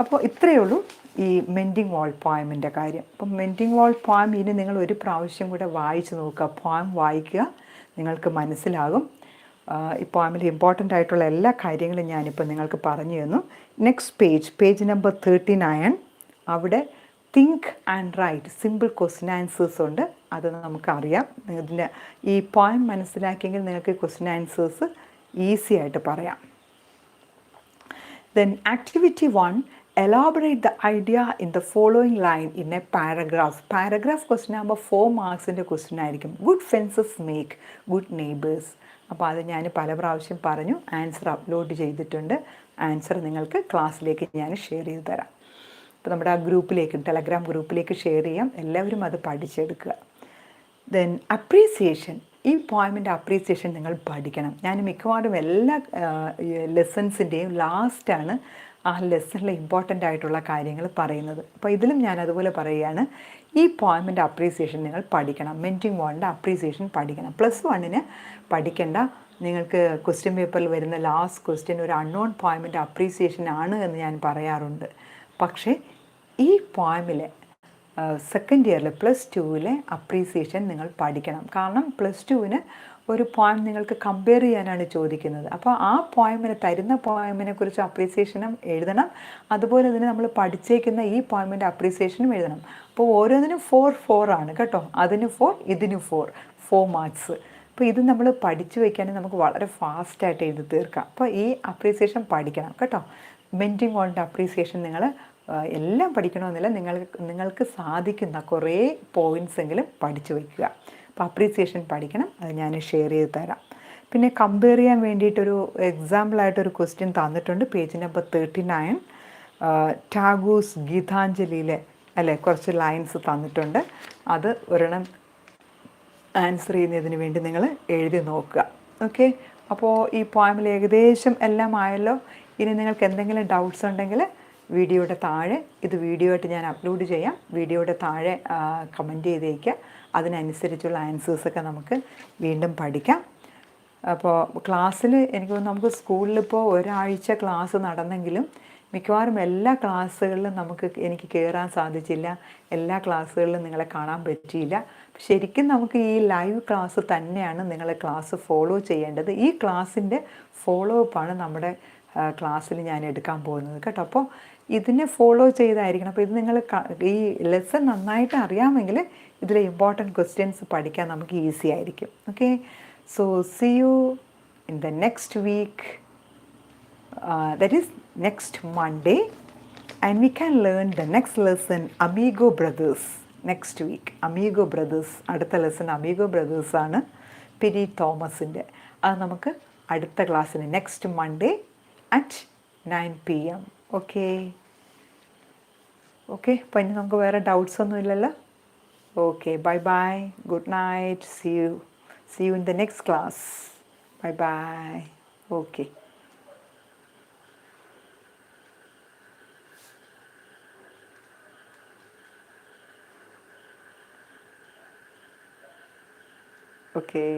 അപ്പോൾ ഇത്രയേ ഉള്ളൂ ഈ മെൻഡിങ് വാൾ പോയമിൻ്റെ കാര്യം. അപ്പം മെൻഡിങ് വാൾ പോയം ഇനി നിങ്ങൾ ഒരു പ്രാവശ്യം കൂടെ വായിച്ച് നോക്കുക. പോയം വായിക്കുക, നിങ്ങൾക്ക് മനസ്സിലാകും. ഈ പോയമിൽ ഇമ്പോർട്ടൻ്റ് ആയിട്ടുള്ള എല്ലാ കാര്യങ്ങളും ഞാനിപ്പോൾ നിങ്ങൾക്ക് പറഞ്ഞു തന്നു. നെക്സ്റ്റ് പേജ് നമ്പർ 39, അവിടെ think and write simple question answers ഉണ്ട്. അത് നമുക്കറിയാം. ഇതിൻ്റെ ഈ പോയം മനസ്സിലാക്കിയെങ്കിൽ നിങ്ങൾക്ക് ക്വസ്റ്റ്യൻ ആൻസേഴ്സ് ഈസി ആയിട്ട് പറയാം. Then activity 1, elaborate the idea in the following line in a paragraph. Paragraph question ആകുമ്പോൾ 4 മാർക്സിൻ്റെ ക്വസ്റ്റ്യൻ ആയിരിക്കും. Good fences make good neighbours. അപ്പോൾ അത് ഞാൻ പല പ്രാവശ്യം പറഞ്ഞു. ആൻസർ അപ്ലോഡ് ചെയ്തിട്ടുണ്ട്. ആൻസർ നിങ്ങൾക്ക് ക്ലാസ്സിലേക്ക് ഞാൻ ഷെയർ ചെയ്ത് തരാം. അപ്പോൾ നമ്മുടെ ആ ഗ്രൂപ്പിലേക്ക്, ടെലഗ്രാം ഗ്രൂപ്പിലേക്ക് ഷെയർ ചെയ്യാം. എല്ലാവരും അത് പഠിച്ചെടുക്കുക. Then appreciation. ഈ പോയമിൻ്റെ അപ്രീസിയേഷൻ നിങ്ങൾ പഠിക്കണം. ഞാൻ മിക്കവാറും എല്ലാ ലെസൺസിൻ്റെയും ലാസ്റ്റാണ് ആ ലെസണിലെ ഇമ്പോർട്ടൻ്റ് ആയിട്ടുള്ള കാര്യങ്ങൾ പറയുന്നത്. അപ്പോൾ ഇതിലും ഞാൻ അതുപോലെ പറയുകയാണ്, ഈ പോയമിൻ്റെ അപ്രീസിയേഷൻ നിങ്ങൾ പഠിക്കണം. മെൻഡിങ് വാളിൻ്റെ അപ്രീസിയേഷൻ പഠിക്കണം. +1 പഠിക്കേണ്ട. നിങ്ങൾക്ക് ക്വസ്റ്റ്യൻ പേപ്പറിൽ വരുന്ന ലാസ്റ്റ് ക്വസ്റ്റ്യൻ ഒരു അൺനോൺ പോയമിൻ്റെ അപ്രീസിയേഷൻ ആണ് എന്ന് ഞാൻ പറയാറുണ്ട്. പക്ഷേ ഈ പോയമിലെ സെക്കൻഡ് ഇയറിൽ +2 അപ്രീസിയേഷൻ നിങ്ങൾ പഠിക്കണം. കാരണം +2 ഒരു പോയം നിങ്ങൾക്ക് കമ്പയർ ചെയ്യാനാണ് ചോദിക്കുന്നത്. അപ്പോൾ ആ പോയമിനെ, തരുന്ന പോയമിനെ കുറിച്ച് അപ്രീസിയേഷനും എഴുതണം. അതുപോലെ തന്നെ നമ്മൾ പഠിച്ചേക്കുന്ന ഈ പോയമിൻ്റെ അപ്രീസിയേഷനും എഴുതണം. അപ്പോൾ ഓരോന്നിനും 4 ആണ് കേട്ടോ. അതിന് 4, ഇതിന് 4 മാർക്സ്. അപ്പോൾ ഇത് നമ്മൾ പഠിച്ചു വയ്ക്കുകയാണെങ്കിൽ നമുക്ക് വളരെ ഫാസ്റ്റായിട്ട് എഴുതി തീർക്കാം. അപ്പോൾ ഈ അപ്രീസിയേഷൻ പഠിക്കണം കേട്ടോ. മെൻഡിങ് വാളിൻ്റെ അപ്രീസിയേഷൻ നിങ്ങൾ എല്ലാം പഠിക്കണമെന്നില്ല, നിങ്ങൾക്ക് സാധിക്കുന്ന കുറേ പോയിൻറ്റ്സ് എങ്കിലും പഠിച്ചു വയ്ക്കുക. അപ്പോൾ അപ്രീസിയേഷൻ പഠിക്കണം. അത് ഞാൻ ഷെയർ ചെയ്ത് തരാം. പിന്നെ കമ്പയർ ചെയ്യാൻ വേണ്ടിയിട്ടൊരു എക്സാമ്പിളായിട്ടൊരു ക്വസ്റ്റ്യൻ തന്നിട്ടുണ്ട്. പേജ് നമ്പർ 39, ടാഗോസ് ഗീതാഞ്ജലിയിലെ കുറച്ച് ലൈൻസ് തന്നിട്ടുണ്ട്. അത് ഒരെണ്ണം ആൻസർ ചെയ്യുന്നതിന് വേണ്ടി നിങ്ങൾ എഴുതി നോക്കുക. ഓക്കെ, അപ്പോൾ ഈ പോയമിൽ ഏകദേശം എല്ലാം ആയല്ലോ. ഇനി നിങ്ങൾക്ക് എന്തെങ്കിലും ഡൗട്ട്സ് ഉണ്ടെങ്കിൽ വീഡിയോയുടെ താഴെ, ഇത് വീഡിയോ ആയിട്ട് ഞാൻ അപ്ലോഡ് ചെയ്യാം, വീഡിയോയുടെ താഴെ കമൻറ്റ് ചെയ്തേക്കുക. അതിനനുസരിച്ചുള്ള ആൻസേഴ്സൊക്കെ നമുക്ക് വീണ്ടും പഠിക്കാം. അപ്പോൾ ക്ലാസ്സിൽ എനിക്ക് തോന്നുന്നു നമുക്ക് സ്കൂളിലിപ്പോൾ ഒരാഴ്ച ക്ലാസ് നടന്നെങ്കിലും മിക്കവാറും എല്ലാ ക്ലാസ്സുകളിലും എനിക്ക് കയറാൻ സാധിച്ചില്ല, എല്ലാ ക്ലാസ്സുകളിലും നിങ്ങളെ കാണാൻ പറ്റിയില്ല. ശരിക്കും നമുക്ക് ഈ ലൈവ് ക്ലാസ് തന്നെയാണ് നിങ്ങൾ ക്ലാസ് ഫോളോ ചെയ്യേണ്ടത്. ഈ ക്ലാസ്സിൻ്റെ ഫോളോ അപ്പാണ് നമ്മുടെ ക്ലാസ്സിൽ ഞാൻ എടുക്കാൻ പോകുന്നത് കേട്ടോ. അപ്പോൾ ഇതിനെ ഫോളോ ചെയ്തായിരിക്കണം. അപ്പോൾ ഇത് നിങ്ങൾ ഈ ലെസൺ നന്നായിട്ട് അറിയാമെങ്കിൽ ഇതിലെ ഇമ്പോർട്ടൻറ്റ് ക്വസ്റ്റ്യൻസ് പഠിക്കാൻ നമുക്ക് ഈസി ആയിരിക്കും. Okay, so see you in the next week, that is next Monday, and we can learn the next lesson, Amigo Brothers, next week. Amigo Brothers, അടുത്ത ലെസൺ അമീഗോ ബ്രദേഴ്സ് ആണ്, പിരി തോമസിൻ്റെ. അത് നമുക്ക് അടുത്ത ക്ലാസ്സിന് next Monday at 9 PM. Okay okay, അപ്പോൾ ഇനി നമുക്ക് വേറെ ഡൗട്ട്സ് ഒന്നും ഇല്ലല്ലോ. Okay, bye bye, good night, C you in the next class. Bye bye. Okay. Okay.